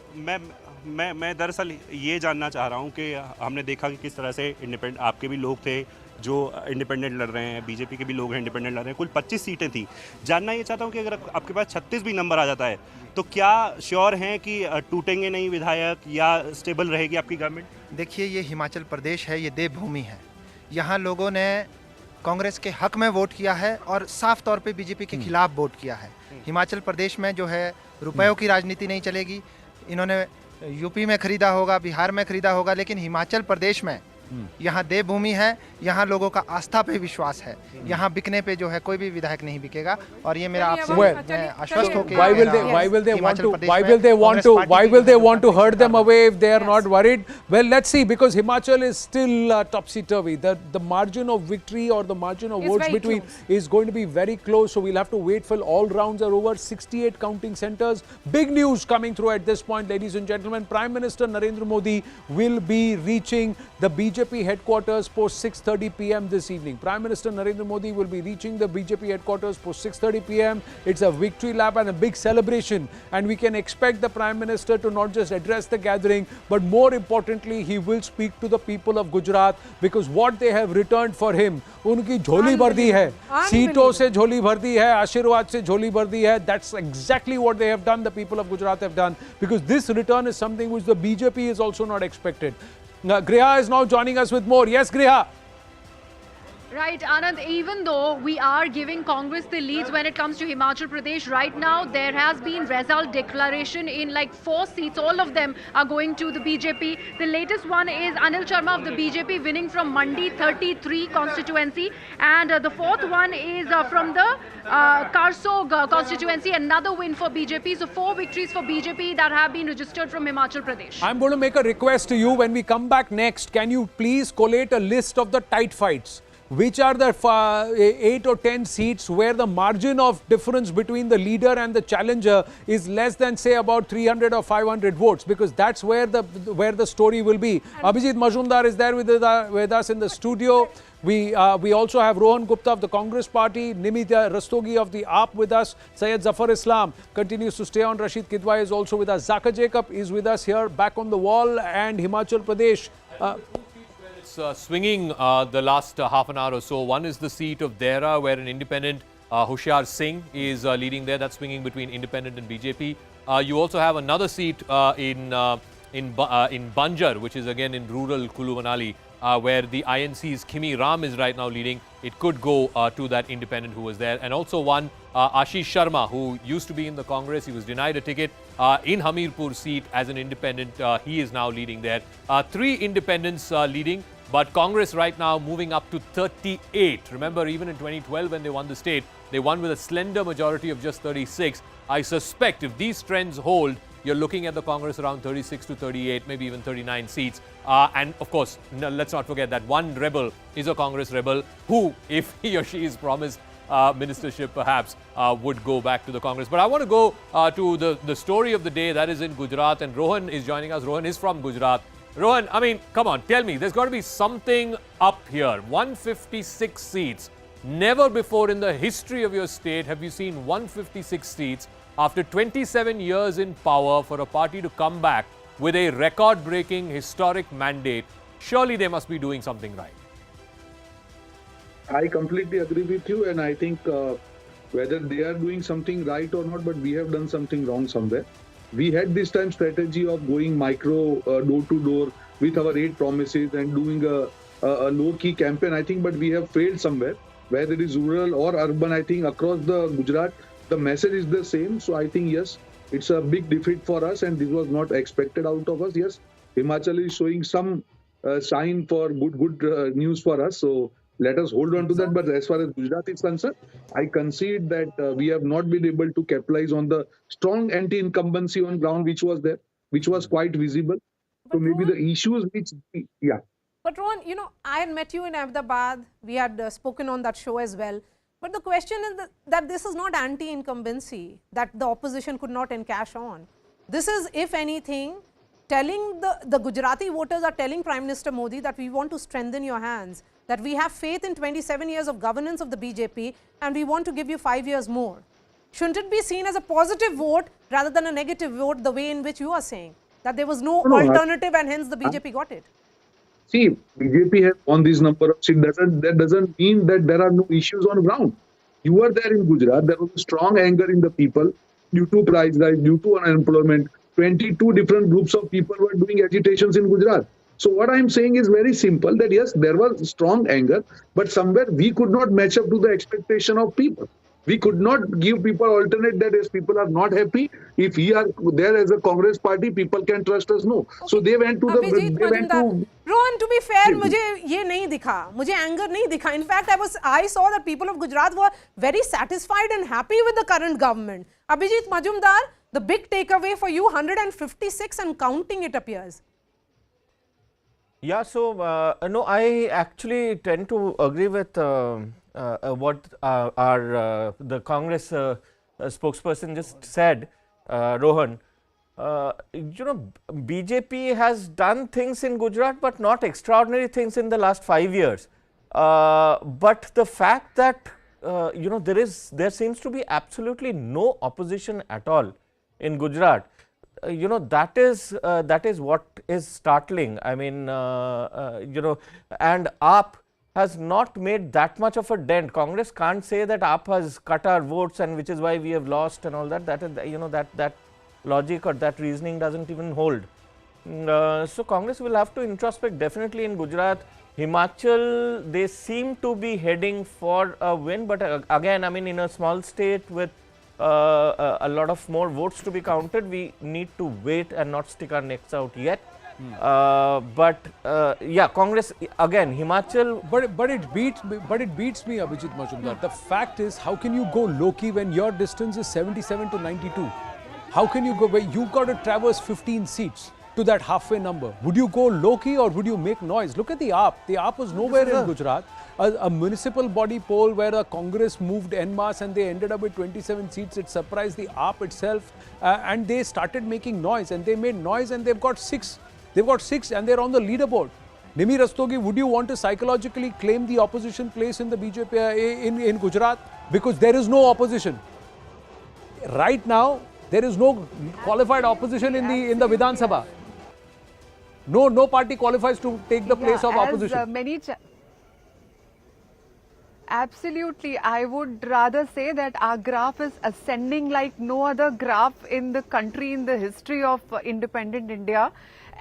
Speaker 1: मैं दरअसल ये जानना चाह रहा हूँ कि हमने देखा कि किस तरह से इंडिपेंडेंट आपके भी लोग थे जो इंडिपेंडेंट लड़ रहे हैं बीजेपी के भी लोग हैं इंडिपेंडेंट लड़ रहे हैं कुल 25 सीटें थी जानना ये चाहता हूँ कि अगर आपके पास 36 भी नंबर आ जाता है तो क्या श्योर हैं कि टूटेंगे नहीं विधायक या स्टेबल रहेगी आपकी गवर्नमेंट
Speaker 22: देखिए ये हिमाचल प्रदेश है ये देवभूमि है यहाँ लोगों ने कांग्रेस के हक में वोट किया है और साफ तौर पे बीजेपी के खिलाफ वोट किया है हिमाचल प्रदेश में जो है रुपयों की राजनीति नहीं चलेगी इन्होंने यूपी में खरीदा होगा बिहार में खरीदा होगा लेकिन हिमाचल प्रदेश में यहाँ देवभूमि है यहाँ लोगों का आस्था पे विश्वास है यहाँ बिकने पे जो है कोई भी विधायक नहीं बिकेगा और ये मेरा आपसे आश्वस्त होकर
Speaker 2: why will they want to herd them away if they are not worried well let's see because Himachal is still topsy-turvy the margin of victory or the margin of votes between is going to be very close so we'll have to wait till all rounds are over 68 counting centers big news coming through at this point ladies and gentlemen Prime Minister Narendra Modi will be reaching the BJP headquarters post 6:30 p.m. this evening. Prime Minister Narendra Modi will be reaching the BJP headquarters post 6:30 p.m. It's a victory lap and a big celebration and we can expect the Prime Minister to not just address the gathering but more importantly he will speak to the people of Gujarat because what they have returned for him उनकी झोली भर दी है सीटों से झोली भर दी है आशीर्वाद से झोली भर दी है that's exactly what they have done the people of Gujarat have done because this return is something which the BJP is also not expected Griha is now joining us with more. Yes, Griha.
Speaker 4: Right, Anand, even though we are giving Congress the leads when it comes to Himachal Pradesh, right now there has been result declaration in like 4 seats. All of them are going to the BJP. The latest one is Anil Sharma of the BJP winning from Mandi 33 constituency. And the fourth one is from the Karsog constituency, another win for BJP. So 4 victories for BJP that have been registered from Himachal Pradesh.
Speaker 2: I'm going to make a request to you when we come back next. Can you please collate a list of the tight fights? Which are the 8 or 10 seats where the margin of difference between the leader and the challenger is less than say about 300 or 500 votes because that's where the story will be. Abhijit Majumdar is there with us in the studio. We also have Rohan Gupta of the Congress Party, Nimita Rastogi of the AAP with us, Syed Zafar Islam continues to stay on, Rashid Kidwai is also with us, Zaka Jacob is with us here back on the wall and Himachal Pradesh.
Speaker 3: Swinging the last half an hour or so. One is the seat of Dehra where an independent Hoshiar Singh is leading there. That's swinging between Independent and BJP. You also have another seat in Banjar, which is again in rural Kulu Manali, where the INC's Kimi Ram is right now leading. It could go to that independent who was there. And also one, Ashish Sharma, who used to be in the Congress. He was denied a ticket in Hamirpur seat as an independent. He is now leading there. 3 independents leading, but Congress right now moving up to 38. Remember, even in 2012 when they won the state, they won with a slender majority of just 36. I suspect if these trends hold, you're looking at the Congress around 36 to 38, maybe even 39 seats. And of course, let's not forget that one rebel is a Congress rebel who, if he or she is promised ministership perhaps, would go back to the Congress. But I want to go to the story of the day, that is in Gujarat, and Rohan is joining us. Rohan is from Gujarat. Rohan, I mean, come on, tell me, there's got to be something up here. 156 seats. Never before in the history of your state have you seen 156 seats after 27 years in power for a party to come back with a record-breaking historic mandate. Surely they must be doing something right.
Speaker 6: I completely agree with you, and I think whether they are doing something right or not, but we have done something wrong somewhere. We had this time strategy of going micro, door-to-door with our 8 promises and doing a low-key campaign, I think, but we have failed somewhere. Whether it is rural or urban, I think across the Gujarat, the message is the same. So I think, yes, it's a big defeat for us, and this was not expected out of us. Yes, Himachal is showing some sign for good news for us. So let us hold on to that. But as far as Gujarat is concerned, I concede that we have not been able to capitalize on the strong anti-incumbency on ground which was there, which was quite visible. So maybe the issues which, yeah.
Speaker 5: But Rohan, you know, I had met you in Ahmedabad. We had spoken on that show as well. But the question is that this is not anti-incumbency that the opposition could not encash on. This is, if anything, telling the Gujarati voters are telling Prime Minister Modi that we want to strengthen your hands, that we have faith in 27 years of governance of the BJP and we want to give you 5 years more. Shouldn't it be seen as a positive vote rather than a negative vote, the way in which you are saying? That there was no alternative and hence the BJP got it.
Speaker 6: See, BJP has won this number of seats. That doesn't mean that there are no issues on ground. You were there in Gujarat. There was a strong anger in the people due to price rise, due to unemployment. 22 different groups of people were doing agitations in Gujarat. So what I'm saying is very simple, that yes, there was strong anger, but somewhere we could not match up to the expectation of people. We could not give people alternate that if people are not happy, if we are there as a Congress party, people can trust us. No. Okay. So they went to
Speaker 5: Rohan, to be fair, मुझे ये नहीं दिखा, मुझे anger नहीं दिखा. In fact, I saw that people of Gujarat were very satisfied and happy with the current government. Abhijit Majumdar, the big takeaway for you, 156 and counting, it appears.
Speaker 14: Yeah, so no, I actually tend to agree with what the Congress spokesperson just said, Rohan. You know, BJP has done things in Gujarat, but not extraordinary things in the last 5 years. But the fact that you know, there seems to be absolutely no opposition at all in Gujarat. You know, that is what is startling. I mean, you know, and AAP has not made that much of a dent. Congress can't say that AAP has cut our votes and which is why we have lost and all that. That is, you know, that logic or that reasoning doesn't even hold. So Congress will have to introspect definitely in Gujarat. Himachal, they seem to be heading for a win, but again, I mean, in a small state with a lot of more votes to be counted, we need to wait and not stick our necks out yet. But yeah, Congress again, Himachal.
Speaker 2: But it beats me, Abhijit Majumdar. The fact is, how can you go low-key when your distance is 77 to 92? How can you go where you got to traverse 15 seats to that halfway number? Would you go low-key or would you make noise? Look at the AAP. The AAP was nowhere in Gujarat. A municipal body poll where a Congress moved en masse and they ended up with 27 seats. It surprised the AAP itself, and they started making noise, and they made noise, and they've got 6. They've got 6 and they're on the leaderboard. Nimi Rastogi, would you want to psychologically claim the opposition place in the BJP in Gujarat? Because there is no opposition. Right now, there is no qualified opposition in the Vidhan Sabha. No party qualifies to take the place of opposition.
Speaker 8: Absolutely. I would rather say that our graph is ascending like no other graph in the country in the history of independent India.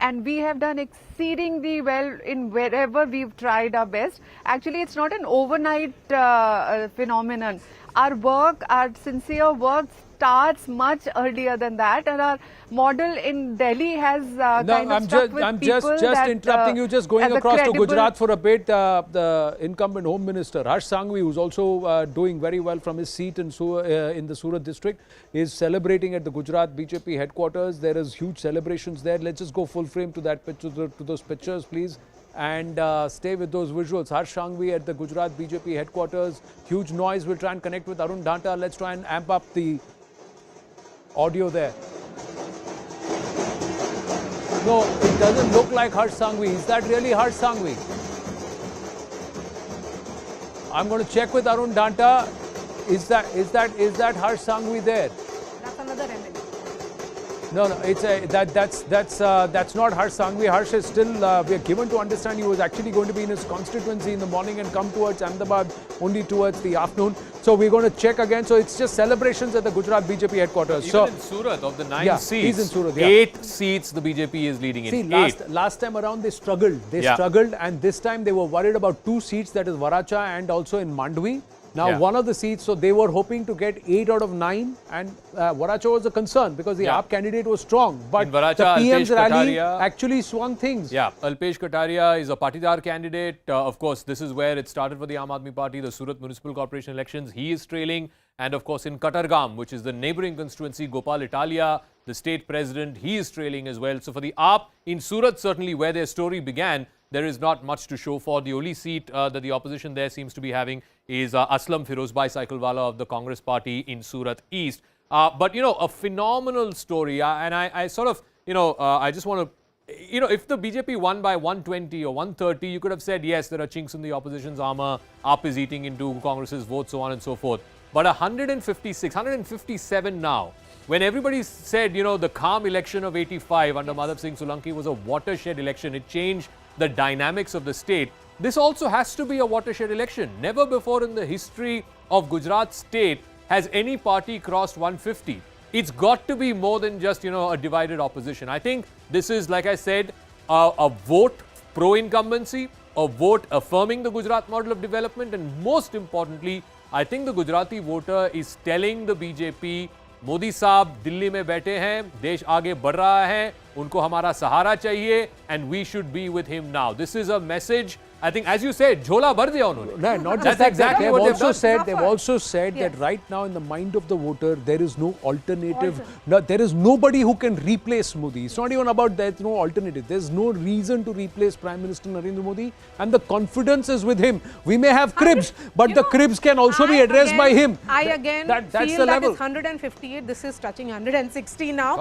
Speaker 8: And we have done exceedingly well in wherever we've tried our best. Actually, it's not an overnight phenomenon. Our work, our sincere work starts much earlier than that, and our model in Delhi has kind of stuck with
Speaker 2: I'm
Speaker 8: people
Speaker 2: just
Speaker 8: that,
Speaker 2: interrupting you, just going
Speaker 8: as a
Speaker 2: across to
Speaker 8: credible-
Speaker 2: Gujarat for a bit. The incumbent Home Minister, Harsh Sanghvi, who's also doing very well from his seat in the Surat district, is celebrating at the Gujarat BJP headquarters. There is huge celebrations there. Let's just go full frame to that picture, to those pictures, please. And stay with those visuals. Harsh Sanghvi at the Gujarat BJP headquarters. Huge noise. We'll try and connect with Arun Dhanta. Let's try and amp up the audio there. No, it doesn't look like Harsh Sanghvi. Is that really Harsh Sanghvi? I'm going to check with Arun Dhanta. Is that Harsh Sanghvi there?
Speaker 5: That's another MLA.
Speaker 2: No, it's that's not Harsh Sanghvi. Harsh is still, we are given to understand he was actually going to be in his constituency in the morning and come towards Ahmedabad only towards the afternoon. So we're going to check again. So it's just celebrations at the Gujarat BJP headquarters.
Speaker 3: Even in Surat, of the 9 seats,
Speaker 2: he's in Surat,
Speaker 3: 8 seats the BJP is leading in.
Speaker 2: See, last time around they struggled. They struggled, and this time they were worried about 2 seats, that is Varacha and also in Mandvi. Now, one of the seats, so they were hoping to get 8 out of 9, and Varacha was a concern because the AAP candidate was strong. But
Speaker 3: in Varacha,
Speaker 2: the PM's
Speaker 3: Alpesh
Speaker 2: rally
Speaker 3: Kataria
Speaker 2: actually swung things.
Speaker 3: Yeah, Alpesh Kataria is a Patidar candidate. Of course, this is where it started for the Aam Aadmi Party, the Surat Municipal Corporation elections. He is trailing. And of course, in Katargam, which is the neighbouring constituency, Gopal Italia, the state president, he is trailing as well. So for the AAP, in Surat, certainly where their story began, there is not much to show for. The only seat that the opposition there seems to be having is Aslam Firozbhai Cyclewala of the Congress party in Surat East. But, you know, a phenomenal story. And I sort of, I just want to, if the BJP won by 120 or 130, you could have said, yes, there are chinks in the opposition's armor. AAP is eating into Congress's votes, so on and so forth. But 156, 157 now. When everybody said, the calm election of 85 under Madhav Singh Solanki was a watershed election, it changed the dynamics of the state. This also has to be a watershed election. Never before in the history of Gujarat state has any party crossed 150. It's got to be more than just, a divided opposition. I think this is, like I said, a vote pro-incumbency, a vote affirming the Gujarat model of development, and most importantly, I think the Gujarati voter is telling the BJP, Modi साहब दिल्ली में बैठे हैं, देश आगे बढ़ रहा है, उनको हमारा सहारा चाहिए, and we should be with him now. This is a message, I think, as you said, झोला भर दिया उन्होंने.
Speaker 2: No, not just
Speaker 3: That's
Speaker 2: that.
Speaker 3: exactly what
Speaker 2: They've also said that right now in the mind of the voter, there is no alternative. No, there is nobody who can replace Modi. It's not even about there's no alternative. There's no reason to replace Prime Minister Narendra Modi, and the confidence is with him. We may have cribs, but the cribs can also be addressed by him.
Speaker 5: I again
Speaker 2: that's
Speaker 5: feel
Speaker 2: the
Speaker 5: that
Speaker 2: level.
Speaker 5: it's 158. This is touching 160 now.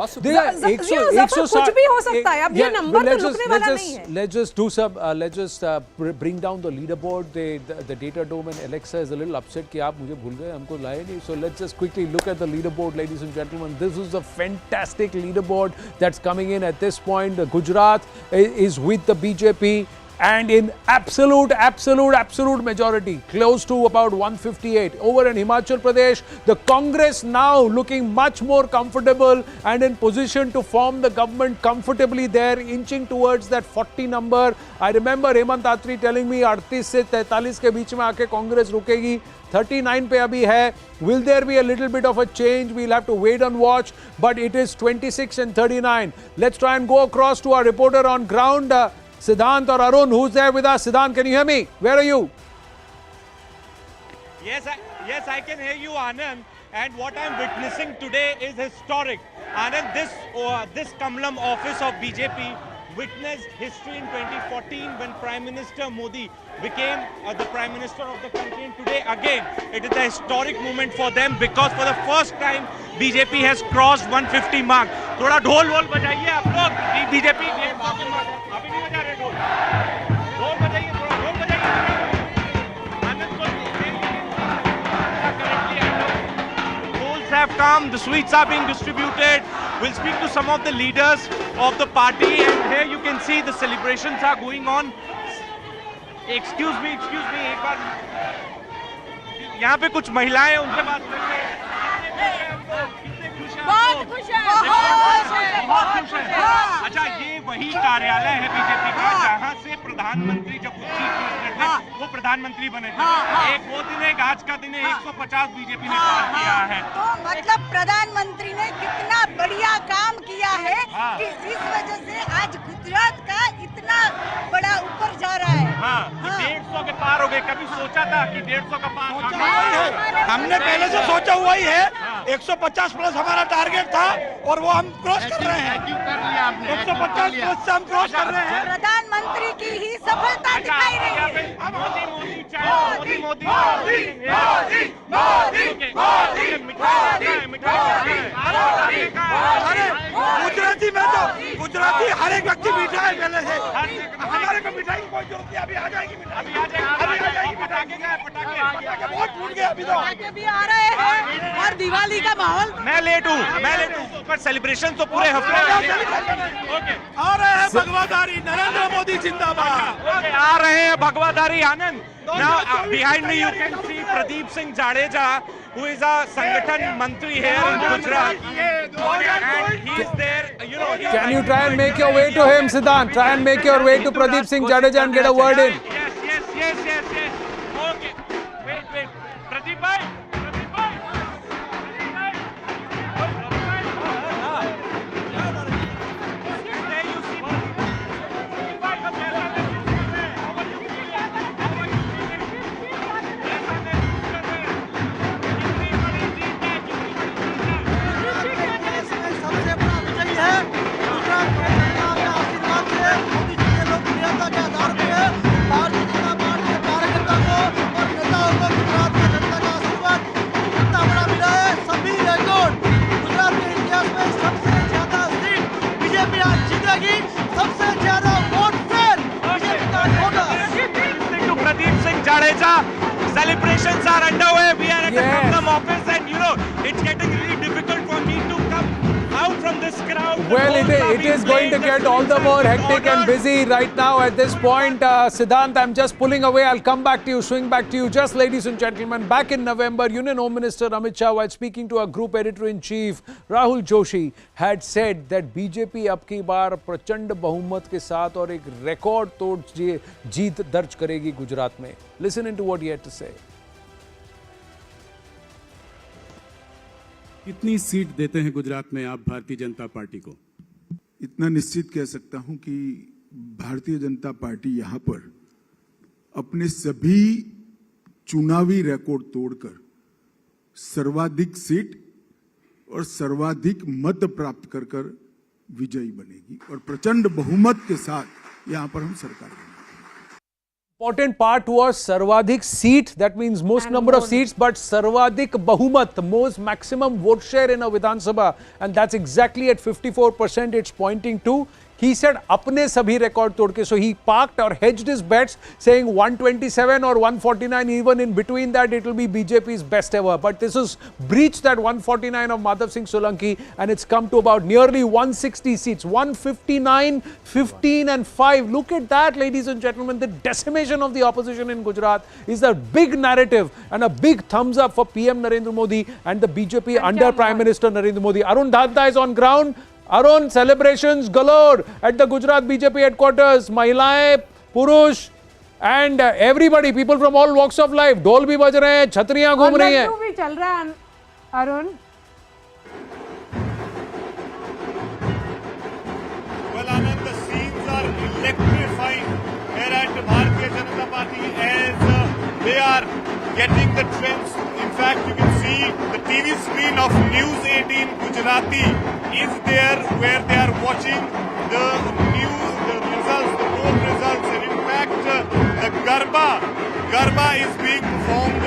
Speaker 2: कुछ
Speaker 5: भी हो सकता है. अब ये number तो रुकने वाला नहीं है.
Speaker 2: Let's just do some. Let's just bring down the leaderboard. The data dome and Alexa is a little upset कि आप मुझे भूल गए, हमको लाए नहीं. So let's just quickly look at the leaderboard, ladies and gentlemen. This is a fantastic leaderboard that's coming in at this point. Gujarat is with the BJP. And in absolute majority, close to about 158. Over in Himachal Pradesh, the Congress now looking much more comfortable and in position to form the government comfortably there, inching towards that 40 number. I remember Hemant Atri telling me 38 से 43 के बीच में आके कांग्रेस रुकेगी. 39 पे अभी है. Will there be a little bit of a change? We'll have to wait and watch. But it is 26 and 39. Let's try and go across to our reporter on ground. Siddhant or Arun, who's there with us? Siddhant, can you hear me? Where are you?
Speaker 9: Yes, I can hear you, Anand. And what I'm witnessing today is historic. Anand, this Kamlam office of BJP witnessed history in 2014 when Prime Minister Modi became the Prime Minister of the country. And today, again, it is a historic moment for them because for the first time, BJP has crossed 150 mark. थोड़ा ढोल वोल बजाइए आप लोग. BJP अभी नहीं बजा रहे ढोल. ढोल बजाइए, थोड़ा ढोल बजाइए. आनंद को currently polls have come, the sweets are being distributed. We'll speak to some of the leaders of the party, and here you can see the celebrations are going on. Excuse me, एक बार यहाँ पे कुछ महिलाएं हैं, उनसे बात करते हैं।
Speaker 12: बहुत खुश है,
Speaker 9: बहुत खुश है। अच्छा, ये वही कार्यालय है बीजेपी का जहाँ से प्रधानमंत्री जब चीफ मिनिस्टर थे वो प्रधानमंत्री बने थे। एक वो दिन है, आज का दिन है, 150 बीजेपी ने पार किया है।
Speaker 19: तो मतलब प्रधानमंत्री ने कितना बढ़िया काम किया है कि इस वजह से आज गुजरात का इतना बड़ा ऊपर जा रहा है।
Speaker 9: 150 के पार हो गए। कभी सोचा था कि 150 का पार?
Speaker 18: हमने पहले से सोचा हुआ ही है। 150 प्लस हमारा टारगेट था और वो हम क्रॉस कर रहे हैं। 150 प्लस से हम क्रॉस कर रहे हैं।
Speaker 19: प्रधानमंत्री की ही सफलता दिखाई रही है।
Speaker 9: मोदी मोदी मोदी मोदी मोदी मोदी
Speaker 18: अरे गुजराती में तो गुजराती हर एक व्यक्ति मीठा है पहले से। हमारे को मिठाई की कोई जरूरत नहीं, अभी आ जाएगी मिठाई। अभी आ जाएगी पटाखे बहुत टूट गए अभी तो।
Speaker 19: भी आ रहे हैं और दिवाली का माहौल।
Speaker 9: मैं लेट हूँ पर सेलिब्रेशन तो पूरे हफ्ते
Speaker 18: आ रहे हैं भगवाधारी नरेंद्र मोदी जिंदाबाद।
Speaker 9: आ रहे हैं भगवाधारी आनंद। Now behind me you can see Pradeep Singh Jadeja, who is a Sangathan Mantri here in Gujarat, and he is there. You know,
Speaker 2: can you try and make your way to him, Siddhant? Try and make your way to Pradeep Singh Jadeja and get a word in.
Speaker 9: Yes. Okay. Wait. Pradeep bhai. Celebrations are underway. We are at the custom office, and you know it's getting really difficult for me to come out from this crowd.
Speaker 2: Well, it is going to get all the more hectic and busy right now at this point. Siddhant, I'm just pulling away. I'll come back to you, swing back to you. Just, ladies and gentlemen, back in November, Union Home Minister Amit Shah, while speaking to our group editor-in-chief, Rahul Joshi, had said that BJP अब की बार प्रचंड बहुमत के साथ और एक record तोड़ जीत दर्ज करेगी गुजरात में. Listen into what he had to say.
Speaker 10: कितनी सीट देते हैं गुजरात में आप भारतीय जनता पार्टी को?
Speaker 11: इतना निश्चित कह सकता हूं कि भारतीय जनता पार्टी यहां पर अपने सभी चुनावी रिकॉर्ड तोड़कर सर्वाधिक सीट और सर्वाधिक मत प्राप्त कर विजयी बनेगी और प्रचंड बहुमत के साथ यहां पर हम सरकार बनेंगे.
Speaker 2: Important part was Sarvadhik seat, that means most number of seats, but Sarvadhik Bahumat, most maximum vote share in a Vidhan Sabha, and that's exactly at 54% it's pointing to. He said, apne sabhi record tod ke. So he parked or hedged his bets, saying 127 or 149, even in between that, it will be BJP's best ever. But this has breached that 149 of Madhav Singh Solanki, and it's come to about nearly 160 seats. 159, 15 and 5. Look at that, ladies and gentlemen. The decimation of the opposition in Gujarat is a big narrative and a big thumbs up for PM Narendra Modi and the BJP under Prime Minister Narendra Modi. Arun Dadda is on ground. Arun, celebrations galore at the Gujarat BJP headquarters. Mahilaएं, Purush and everybody, people from all walks of life. ढोल भी बज रहे हैं, छतरियां घूम रही हैं.
Speaker 5: भी चल रहा है, Arun.
Speaker 17: Well, Anand, the scenes are electrifying here at Bharatiya Janata Party as they are getting the trends. In fact, you can see the TV screen of News18 Gujarati is there where they are watching the news, the results, the poll results. And in fact, the Garba is being performed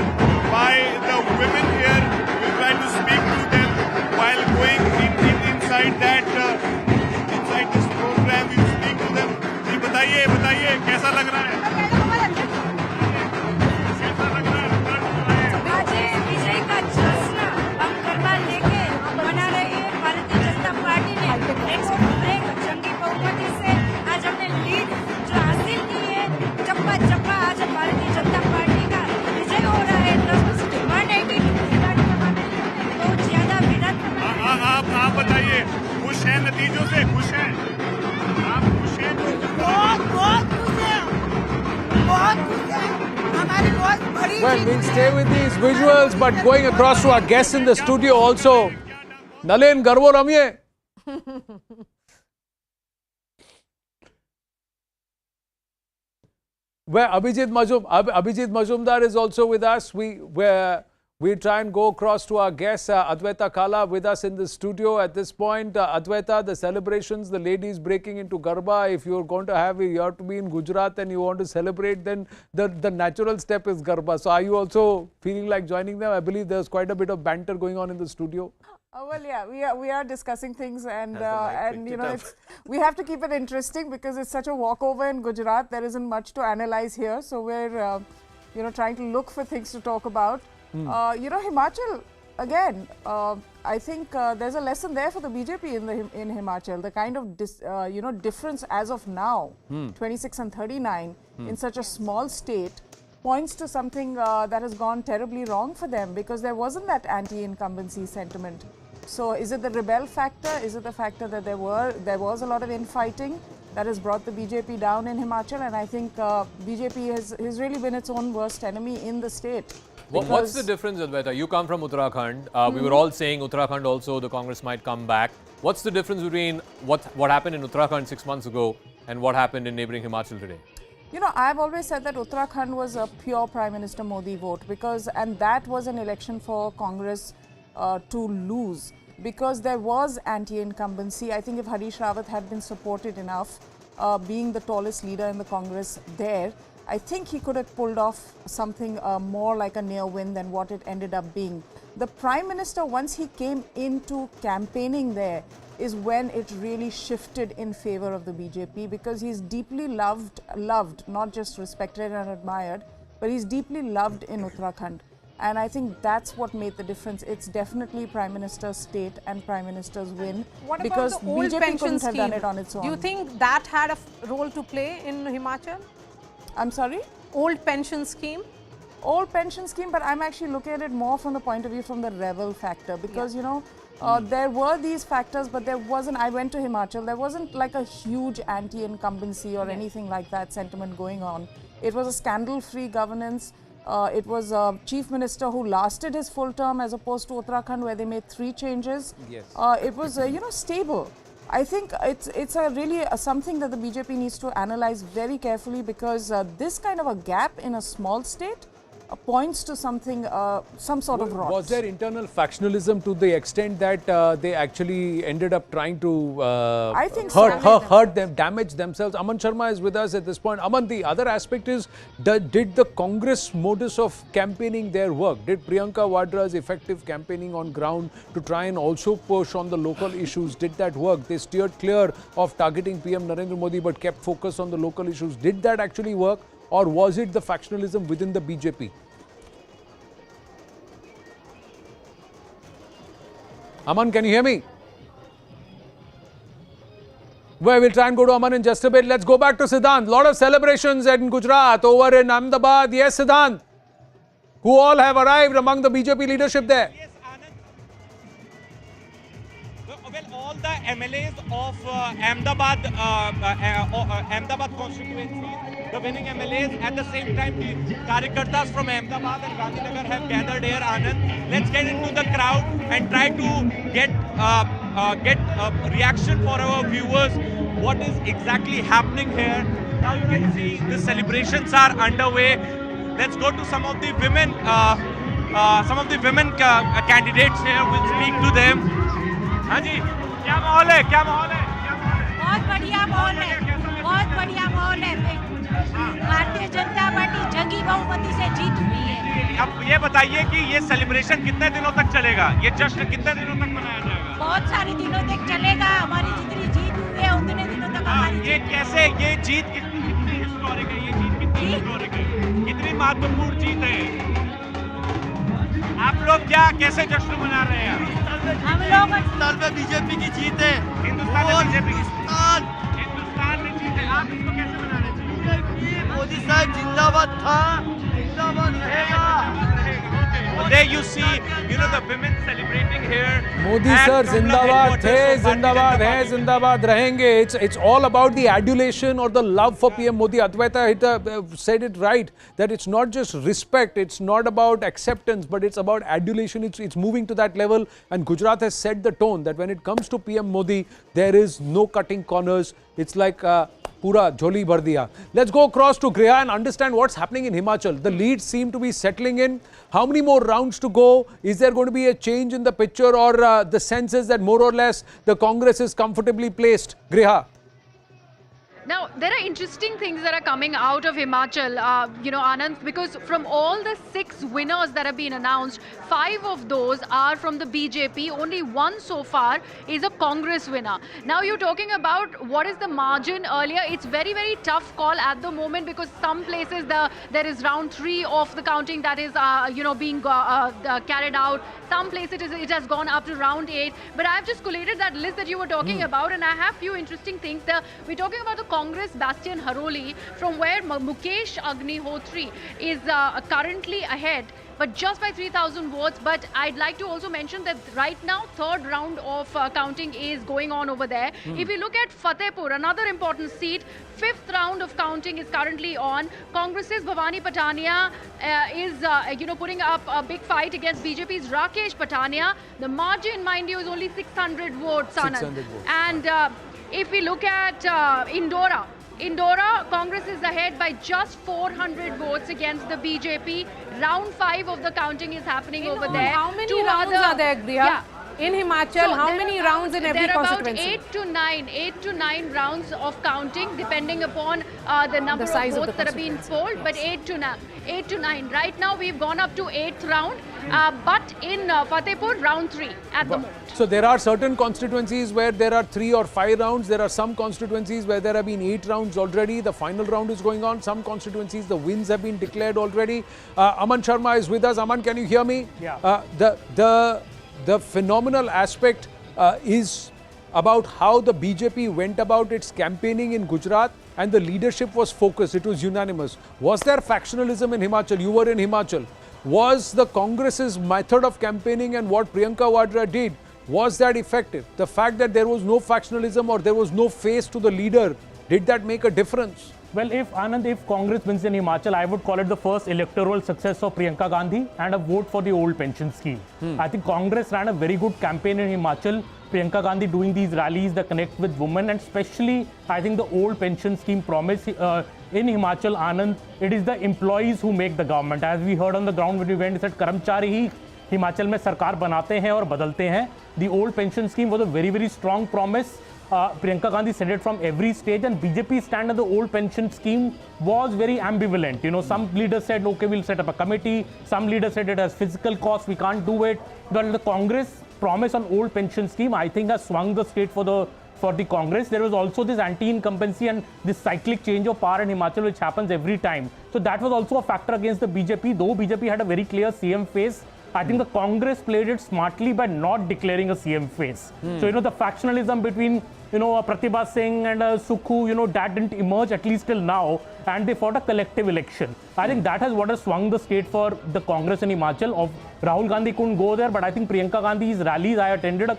Speaker 17: by the women here. We try to speak to them while going inside this program. We speak to them. जी बताइए कैसा लग रहा है? चीजों से खुश हैं? आप खुश हैं?
Speaker 19: बहुत बहुत खुश हैं, बहुत खुश हैं। हमारी बहुत बड़ी
Speaker 2: Well, we'll stay with these visuals, but going across to our guests in the studio also. Nalin, garvo ramiye. Where Abhijit Majumdar is also with us. We try and go across to our guest, Adwaita Kala, with us in the studio at this point. Adwaita, the celebrations, the ladies breaking into Garba. If you're going to have, you have to be in Gujarat and you want to celebrate, then the natural step is Garba. So are you also feeling like joining them? I believe there's quite a bit of banter going on in the studio.
Speaker 7: Well, yeah, we are discussing things, and you know, we have to keep it interesting because it's such a walkover in Gujarat. There isn't much to analyze here, so we're you know, trying to look for things to talk about. You know, Himachal again. I think there's a lesson there for the BJP in Himachal. The kind of you know, difference as of now, 26 and 39 in such a small state, points to something that has gone terribly wrong for them, because there wasn't that anti-incumbency sentiment. So is it the rebel factor? Is it the factor that there was a lot of infighting that has brought the BJP down in Himachal? And I think BJP has really been its own worst enemy in the state.
Speaker 3: What's the difference, Adwaita? You come from Uttarakhand. We were all saying Uttarakhand also, the Congress might come back. What's the difference between what happened in Uttarakhand 6 months ago and what happened in neighbouring Himachal today?
Speaker 7: You know, I've always said that Uttarakhand was a pure Prime Minister Modi vote, and that was an election for Congress to lose, because there was anti-incumbency. I think if Harish Rawat had been supported enough, being the tallest leader in the Congress there, I think he could have pulled off something more like a near win than what it ended up being. The Prime Minister, once he came into campaigning there, is when it really shifted in favor of the BJP, because he's deeply loved, not just respected and admired, but he's deeply loved in Uttarakhand. And I think that's what made the difference. It's definitely Prime Minister's state and Prime Minister's win.
Speaker 5: What
Speaker 7: because
Speaker 5: about the old
Speaker 7: BJP
Speaker 5: pension
Speaker 7: couldn't
Speaker 5: scheme?
Speaker 7: have done it on its own.
Speaker 5: Do you think that had a role to play in Himachal?
Speaker 7: I'm sorry?
Speaker 5: Old pension scheme?
Speaker 7: Old pension scheme, but I'm actually looking at it more from the point of view from the rebel factor, because you know, there were these factors, but there wasn't. I went to Himachal, there wasn't like a huge anti-incumbency or anything like that sentiment going on. It was a scandal-free governance. It was a chief minister who lasted his full term, as opposed to Uttarakhand, where they made 3 changes.
Speaker 2: Yes.
Speaker 7: It was you know, stable. I think it's a really something that the BJP needs to analyze very carefully, because this kind of a gap in a small state points to something, some sort of rot.
Speaker 2: Was there internal factionalism to the extent that they actually ended up trying to
Speaker 7: I think
Speaker 2: hurt them, damage themselves? Aman Sharma is with us at this point. Aman, the other aspect is, did the Congress modus of campaigning their work? Did Priyanka Vadra's effective campaigning on ground to try and also push on the local issues, did that work? They steered clear of targeting PM Narendra Modi but kept focus on the local issues. Did that actually work? Or was it the factionalism within the BJP? Aman, can you hear me? Well, we'll try and go to Aman in just a bit. Let's go back to Siddhant. Lot of celebrations in Gujarat, over in Ahmedabad. Yes, Siddhant, who all have arrived among the BJP leadership there.
Speaker 9: Yes, Anand. Well, all the MLAs of Ahmedabad constituencies, the winning MLAs, at the same time the Karyakartas from Ahmedabad and Gandhinagar have gathered here, Anand. Let's get into the crowd and try to get a reaction for our viewers. What is exactly happening here? Now you can see the celebrations are underway. Let's go to some of the women candidates here. We'll speak to them. हाँ जी, क्या माहौल है? क्या माहौल है?
Speaker 12: बहुत बढ़िया माहौल है, बहुत बढ़िया माहौल है। भारतीय जनता पार्टी जंगी बहुमती से जीत हुई है।
Speaker 9: अब ये बताइए कि ये सेलिब्रेशन कितने दिनों तक चलेगा? ये जश्न कितने दिनों तक मनाया जाएगा?
Speaker 12: बहुत सारे दिनों तक चलेगा। हमारी जितनी जीत हुई है उतने दिनों तक हमारी
Speaker 9: ये कैसे, ये जीत कितनी हिस्टोरिक है? ये जीत कितनी हिस्टोरिक है? कितनी महत्वपूर्ण जीत है? आप लोग क्या कैसे जश्न मना रहे हैं?
Speaker 12: हम लोग
Speaker 18: हिंदुस्तान में बीजेपी की जीत है।
Speaker 9: हिंदुस्तान में बीजेपी की हिंदुस्तान में जीत है। आप इसको कैसे मना रहे हैं?
Speaker 18: मोदी साहब जिंदाबाद था, जिंदाबाद रहेगा।
Speaker 9: There you see, the women celebrating here.
Speaker 2: Modi
Speaker 9: and
Speaker 2: sir,
Speaker 9: from the
Speaker 2: zindabad
Speaker 9: headquarters
Speaker 2: the,
Speaker 9: of Bharatiya
Speaker 2: zindabad
Speaker 9: Janata
Speaker 2: hai,
Speaker 9: Party.
Speaker 2: zindabad rahenge. It's all about the adulation or the love for PM Modi. Advaita said it right, that it's not just respect, it's not about acceptance, but it's about adulation. It's moving to that level, and Gujarat has set the tone that when it comes to PM Modi, there is no cutting corners. It's like pura jholi bhar diya. Let's go across to Griha and understand what's happening in Himachal. The leads seem to be settling in. How many more rounds to go? Is there going to be a change in the picture, or the sense is that more or less the Congress is comfortably placed? Griha.
Speaker 4: Now, there are interesting things that are coming out of Himachal, Anand, because from all the 6 winners that have been announced, 5 of those are from the BJP. Only 1 so far is a Congress winner. Now, you're talking about what is the margin earlier. It's very, very tough call at the moment, because some places there is round 3 of the counting that is, being carried out. Some places it has gone up to round 8. But I've just collated that list that you were talking about, and I have few interesting things there. We're talking about the Congress bastion Haroli, from where Mukesh Agnihotri is currently ahead, but just by 3,000 votes. But I'd like to also mention that right now, 3rd round of counting is going on over there. If you look at Fatehpur, another important seat, 5th round of counting is currently on. Congress's Bhavani Patania is, putting up a big fight against BJP's Rakesh Patania. The margin, mind you, is only 600 votes, Anand.
Speaker 2: 600 votes.
Speaker 4: And if we look at Indora, Congress is ahead by just 400 votes against the BJP. Round 5 of the counting is happening over there.
Speaker 5: How many rounds are there, Griha?
Speaker 4: Yeah.
Speaker 5: In Himachal, how many rounds in every constituency?
Speaker 4: There are about 8 to 9 rounds of counting, depending upon the number of votes that have been polled. But 8 to 9. Right now, we've gone up to 8th round, but in Fatehpur, round 3 at the moment.
Speaker 2: So there are certain constituencies where there are 3 or 5 rounds. There are some constituencies where there have been 8 rounds already. The final round is going on. Some constituencies, the wins have been declared already. Aman Sharma is with us. Aman, can you hear me?
Speaker 21: Yeah.
Speaker 2: The phenomenal aspect is about how the BJP went about its campaigning in Gujarat, and the leadership was focused. It was unanimous. Was there factionalism in Himachal? You were in Himachal. Was the Congress's method of campaigning and what Priyanka Vadra did, was that effective? The fact that there was no factionalism or there was no face to the leader, did that make a difference?
Speaker 21: Well, if Congress wins in Himachal, I would call it the first electoral success of Priyanka Gandhi and a vote for the old pension scheme. I think Congress ran a very good campaign in Himachal. Priyanka Gandhi doing these rallies, the connect with women, and especially I think the old pension scheme promise in Himachal, Anand, it is the employees who make the government. As we heard on the ground when we went, it said कर्मचारी ही हिमाचल में सरकार बनाते हैं और बदलते हैं. The old pension scheme was a very, very strong promise. Priyanka Gandhi said it from every stage, and BJP stand on the old pension scheme was very ambivalent. Some leaders said, okay, we'll set up a committee. Some leaders said it has physical costs, we can't do it. But the Congress promise on old pension scheme, I think, has swung the state for the Congress. There was also this anti-incumbency and this cyclic change of power in Himachal, which happens every time. So that was also a factor against the BJP, though BJP had a very clear CM face. I think the Congress played it smartly by not declaring a CM face. So, the factionalism between, Pratibha Singh and Sukhu, that didn't emerge, at least till now, and they fought a collective election. I think that has what has swung the state for the Congress in Himachal. Rahul Gandhi couldn't go there, but I think Priyanka Gandhi's rallies, I attended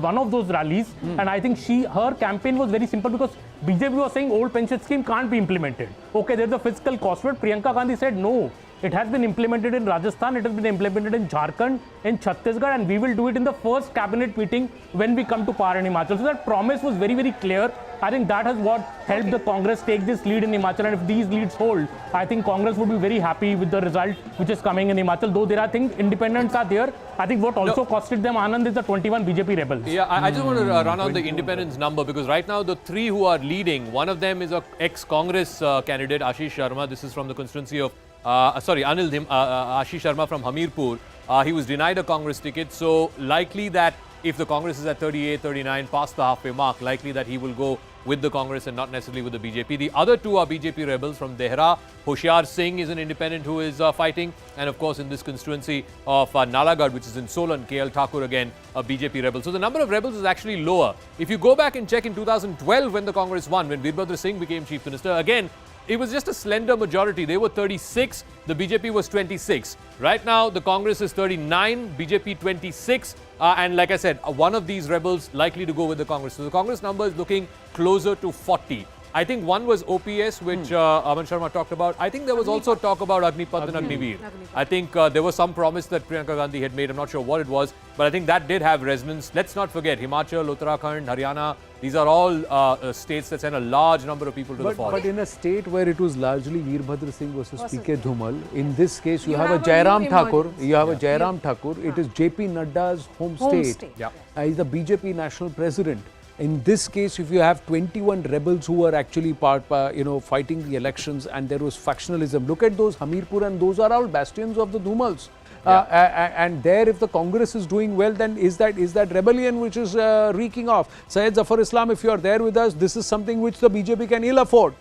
Speaker 21: one of those rallies, and I think her campaign was very simple, because BJP was saying old pension scheme can't be implemented. Okay, there's a fiscal cost, but Priyanka Gandhi said no. It has been implemented in Rajasthan, it has been implemented in Jharkhand, in Chhattisgarh, and we will do it in the first cabinet meeting when we come to power in Himachal. So that promise was very, very clear. I think that has what helped the Congress take this lead in Himachal, and if these leads hold, I think Congress would be very happy with the result which is coming in Himachal. Though there are things, independents are there. I think what also costed them, Anand, is the 21 BJP rebels.
Speaker 3: Yeah, I just want to run on the independents number, because right now the 3 who are leading, one of them is a ex-Congress candidate, Ashish Sharma. This is from the constituency of Ashish Sharma from Hamirpur. He was denied a Congress ticket, so likely that if the Congress is at 38, 39, past the halfway mark, likely that he will go with the Congress and not necessarily with the BJP. The other 2 are BJP rebels from Dehra. Hoshiar Singh is an independent who is fighting, and of course in this constituency of Nalagarh, which is in Solan, KL Thakur again, a BJP rebel. So the number of rebels is actually lower. If you go back and check in 2012 when the Congress won, when Veerbhadra Singh became Chief Minister, again it was just a slender majority. They were 36, the BJP was 26. Right now, the Congress is 39, BJP 26. And like I said, one of these rebels likely to go with the Congress. So the Congress number is looking closer to 40. I think one was OPS, which Aman Sharma talked about. I think there was also talk about Agnipath and Agniveer. I think there was some promise that Priyanka Gandhi had made. I'm not sure what it was, but I think that did have resonance. Let's not forget Himachal, Uttarakhand, Haryana. These are all states that send a large number of people to the fore.
Speaker 2: But in a state where it was largely Veerbhadra Singh versus PK Dhumal, in this case you have a Jairam Thakur. You have a Jairam Thakur. It is JP Nadda's home state. He's the BJP national president. In this case, if you have 21 rebels who are actually fighting the elections, and there was factionalism. Look at those Hamirpur, and those are all bastions of the Dhumals. And there, if the Congress is doing well, then is that rebellion which is reeking off. Syed Zafar Islam, if you are there with us, this is something which the BJP can ill afford.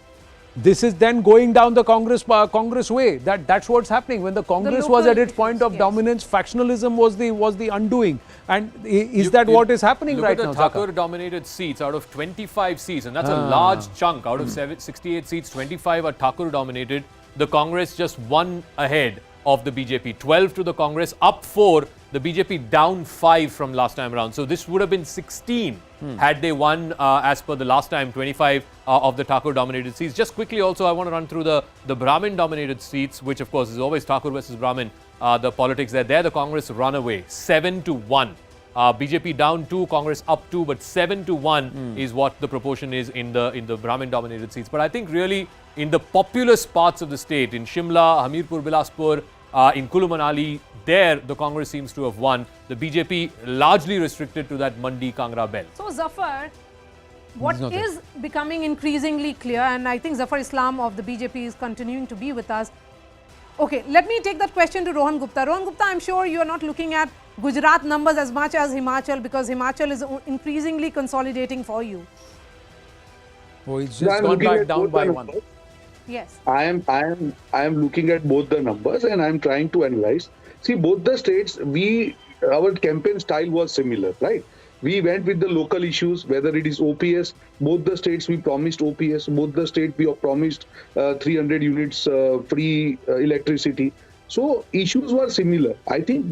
Speaker 2: This is then going down the Congress way. That's what's happening. When the Congress was at its point of dominance, factionalism was the undoing. And is that what is happening right now?
Speaker 3: Look at the Thakur-dominated seats out of 25 seats, and that's a large chunk. Out of 68 seats, 25 are Thakur-dominated. The Congress just one ahead of the BJP. 12 to the Congress, up 4. The BJP down 5 from last time around. So this would have been 16 had they won as per the last time, 25 of the Thakur-dominated seats. Just quickly also, I want to run through the Brahmin-dominated seats, which of course is always Thakur versus Brahmin. The politics there. There the Congress run away, 7-1. BJP down 2, Congress up 2, but 7-1 is what the proportion is in the Brahmin-dominated seats. But I think really in the populous parts of the state, in Shimla, Hamirpur, Bilaspur, in Kulu Manali, there the Congress seems to have won. The BJP largely restricted to that Mandi Kangra belt.
Speaker 5: So Zafar, what is becoming increasingly clear, and I think Zafar Islam of the BJP is continuing to be with us. Okay, let me take that question to Rohan Gupta. Rohan Gupta, I'm sure you are not looking at Gujarat numbers as much as Himachal, because Himachal is increasingly consolidating for you.
Speaker 2: Oh, it's just gone back down by 1.
Speaker 5: Yes.
Speaker 6: I am looking at both the numbers and I am trying to analyze. See, both the states, our campaign style was similar, right? We went with the local issues, whether it is OPS. Both the states we promised OPS. Both the states we have promised 300 units free electricity. So issues were similar. I think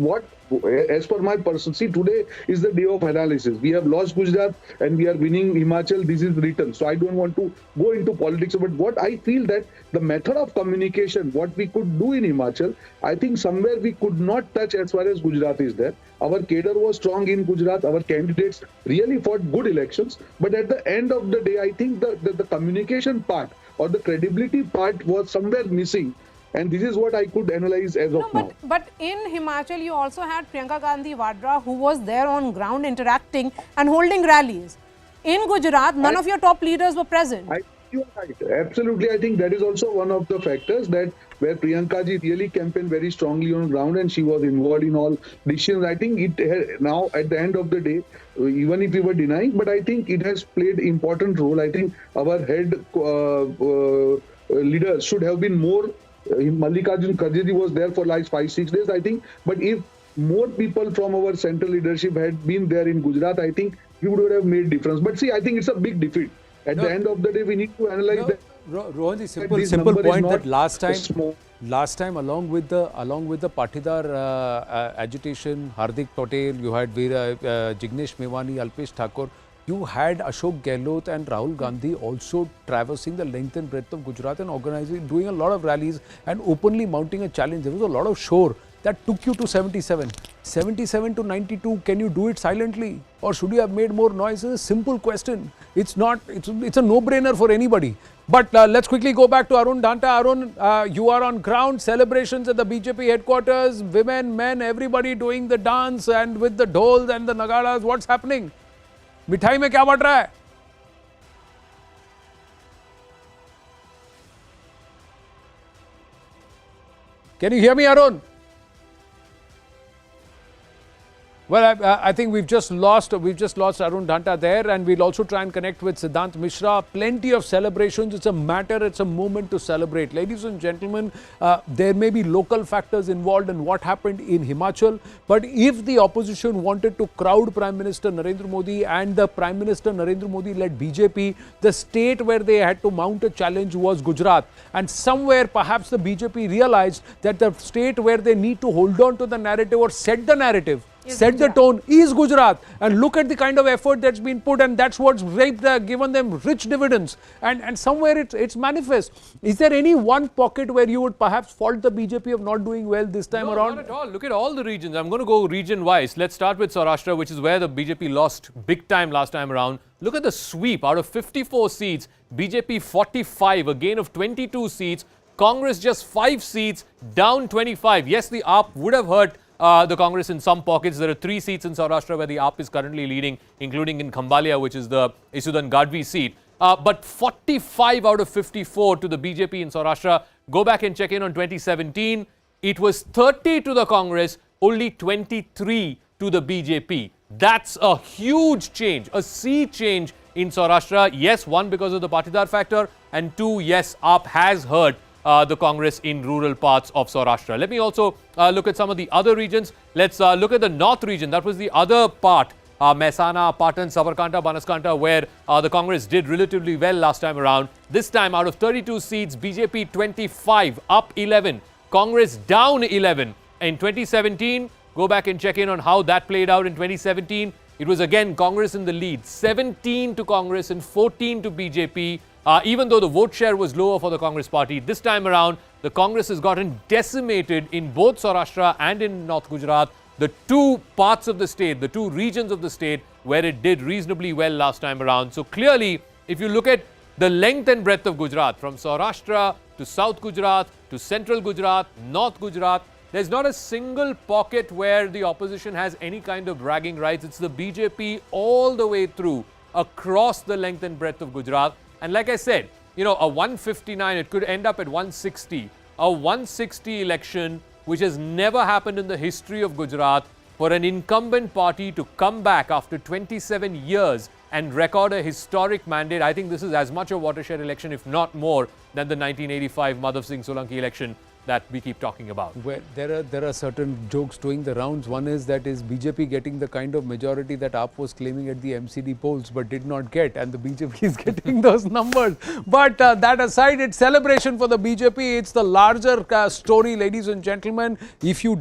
Speaker 6: as per my person, see, today is the day of analysis. We have lost Gujarat and we are winning Himachal. This is written. So I don't want to go into politics. But what I feel that the method of communication, what we could do in Himachal, I think somewhere we could not touch as far as Gujarat is there. Our cadre was strong in Gujarat. Our candidates really fought good elections. But at the end of the day, I think the communication part or the credibility part was somewhere missing. And this is what I could analyze as of now.
Speaker 5: But in Himachal, you also had Priyanka Gandhi Vadra, who was there on ground interacting and holding rallies. In Gujarat, none of your top leaders were present.
Speaker 6: You are right. Absolutely. I think that is also one of the factors that where Priyanka ji really campaigned very strongly on ground and she was involved in all decisions. I think it now at the end of the day, even if we were denying, but I think it has played important role. I think our head leaders should have been more. Mallikarjun Kharge was there for like 5-6 days, I think. But if more people from our central leadership had been there in Gujarat, I think we would have made difference. But see, I think it's a big defeat. At the end of the day, we need to analyze that.
Speaker 2: Rohan, the simple point that last time along with the Patidar agitation, Hardik Patel, you had Jignesh Mewani, Alpesh Thakur, you had Ashok Gehlot and Rahul Gandhi also traversing the length and breadth of Gujarat and organizing, doing a lot of rallies and openly mounting a challenge. There was a lot of shore that took you to 77. 77 to 92, can you do it silently? Or should you have made more noise? It's a simple question. It's a no-brainer for anybody. But let's quickly go back to Arun Danta. Arun, you are on ground, celebrations at the BJP headquarters, women, men, everybody doing the dance and with the dhols and the nagaras. What's happening? मिठाई में क्या but रहा है? Can you hear me, Arun? Well, I think we've just lost Arun Dhanta there, and we'll also try and connect with Siddhant Mishra. Plenty of celebrations. It's a moment to celebrate. Ladies and gentlemen, there may be local factors involved in what happened in Himachal, but if the opposition wanted to crowd Prime Minister Narendra Modi and the Prime Minister Narendra Modi led BJP, the state where they had to mount a challenge was Gujarat. And somewhere perhaps the BJP realized that the state where they need to hold on to the narrative or set the narrative, set the tone, is Gujarat. And look at the kind of effort that's been put, and that's what's given them rich dividends. And somewhere it's manifest. Is there any one pocket where you would perhaps fault the BJP of not doing well this time around?
Speaker 3: Not at all. Look at all the regions. I'm going to go region-wise. Let's start with Saurashtra, which is where the BJP lost big time last time around. Look at the sweep. Out of 54 seats, BJP 45, a gain of 22 seats. Congress just 5 seats, down 25. Yes, the AAP would have hurt the Congress in some pockets. There are 3 seats in Saurashtra where the AAP is currently leading, including in Khambalia, which is the Isudan Gadvi seat. But 45 out of 54 to the BJP in Saurashtra. Go back and check in on 2017. It was 30 to the Congress, only 23 to the BJP. That's a huge change, a sea change in Saurashtra. Yes, 1 because of the Patidar factor, and 2, yes, AAP has hurt the Congress in rural parts of Saurashtra. Let me also look at some of the other regions. Let's look at the North region. That was the other part, Mehsana, Patan, Sabarkantha, Banaskantha, where the Congress did relatively well last time around. This time, out of 32 seats, BJP 25, up 11. Congress down 11. In 2017, go back and check in on how that played out in 2017. It was again Congress in the lead, 17 to Congress and 14 to BJP. Even though the vote share was lower for the Congress party, this time around, the Congress has gotten decimated in both Saurashtra and in North Gujarat, the 2 parts of the state, the 2 regions of the state where it did reasonably well last time around. So clearly, if you look at the length and breadth of Gujarat, from Saurashtra to South Gujarat to Central Gujarat, North Gujarat, there's not a single pocket where the opposition has any kind of bragging rights. It's the BJP all the way through, across the length and breadth of Gujarat. And like I said, you know, a 159, it could end up at 160. A 160 election, which has never happened in the history of Gujarat, for an incumbent party to come back after 27 years and record a historic mandate. I think this is as much a watershed election, if not more, than the 1985 Madhav Singh Solanki election that we keep talking about.
Speaker 2: Well, there are certain jokes doing the rounds. One is BJP getting the kind of majority that AAP was claiming at the MCD polls but did not get, and the BJP is getting those numbers. But that aside, it's celebration for the BJP. It's the larger story, ladies and gentlemen. If you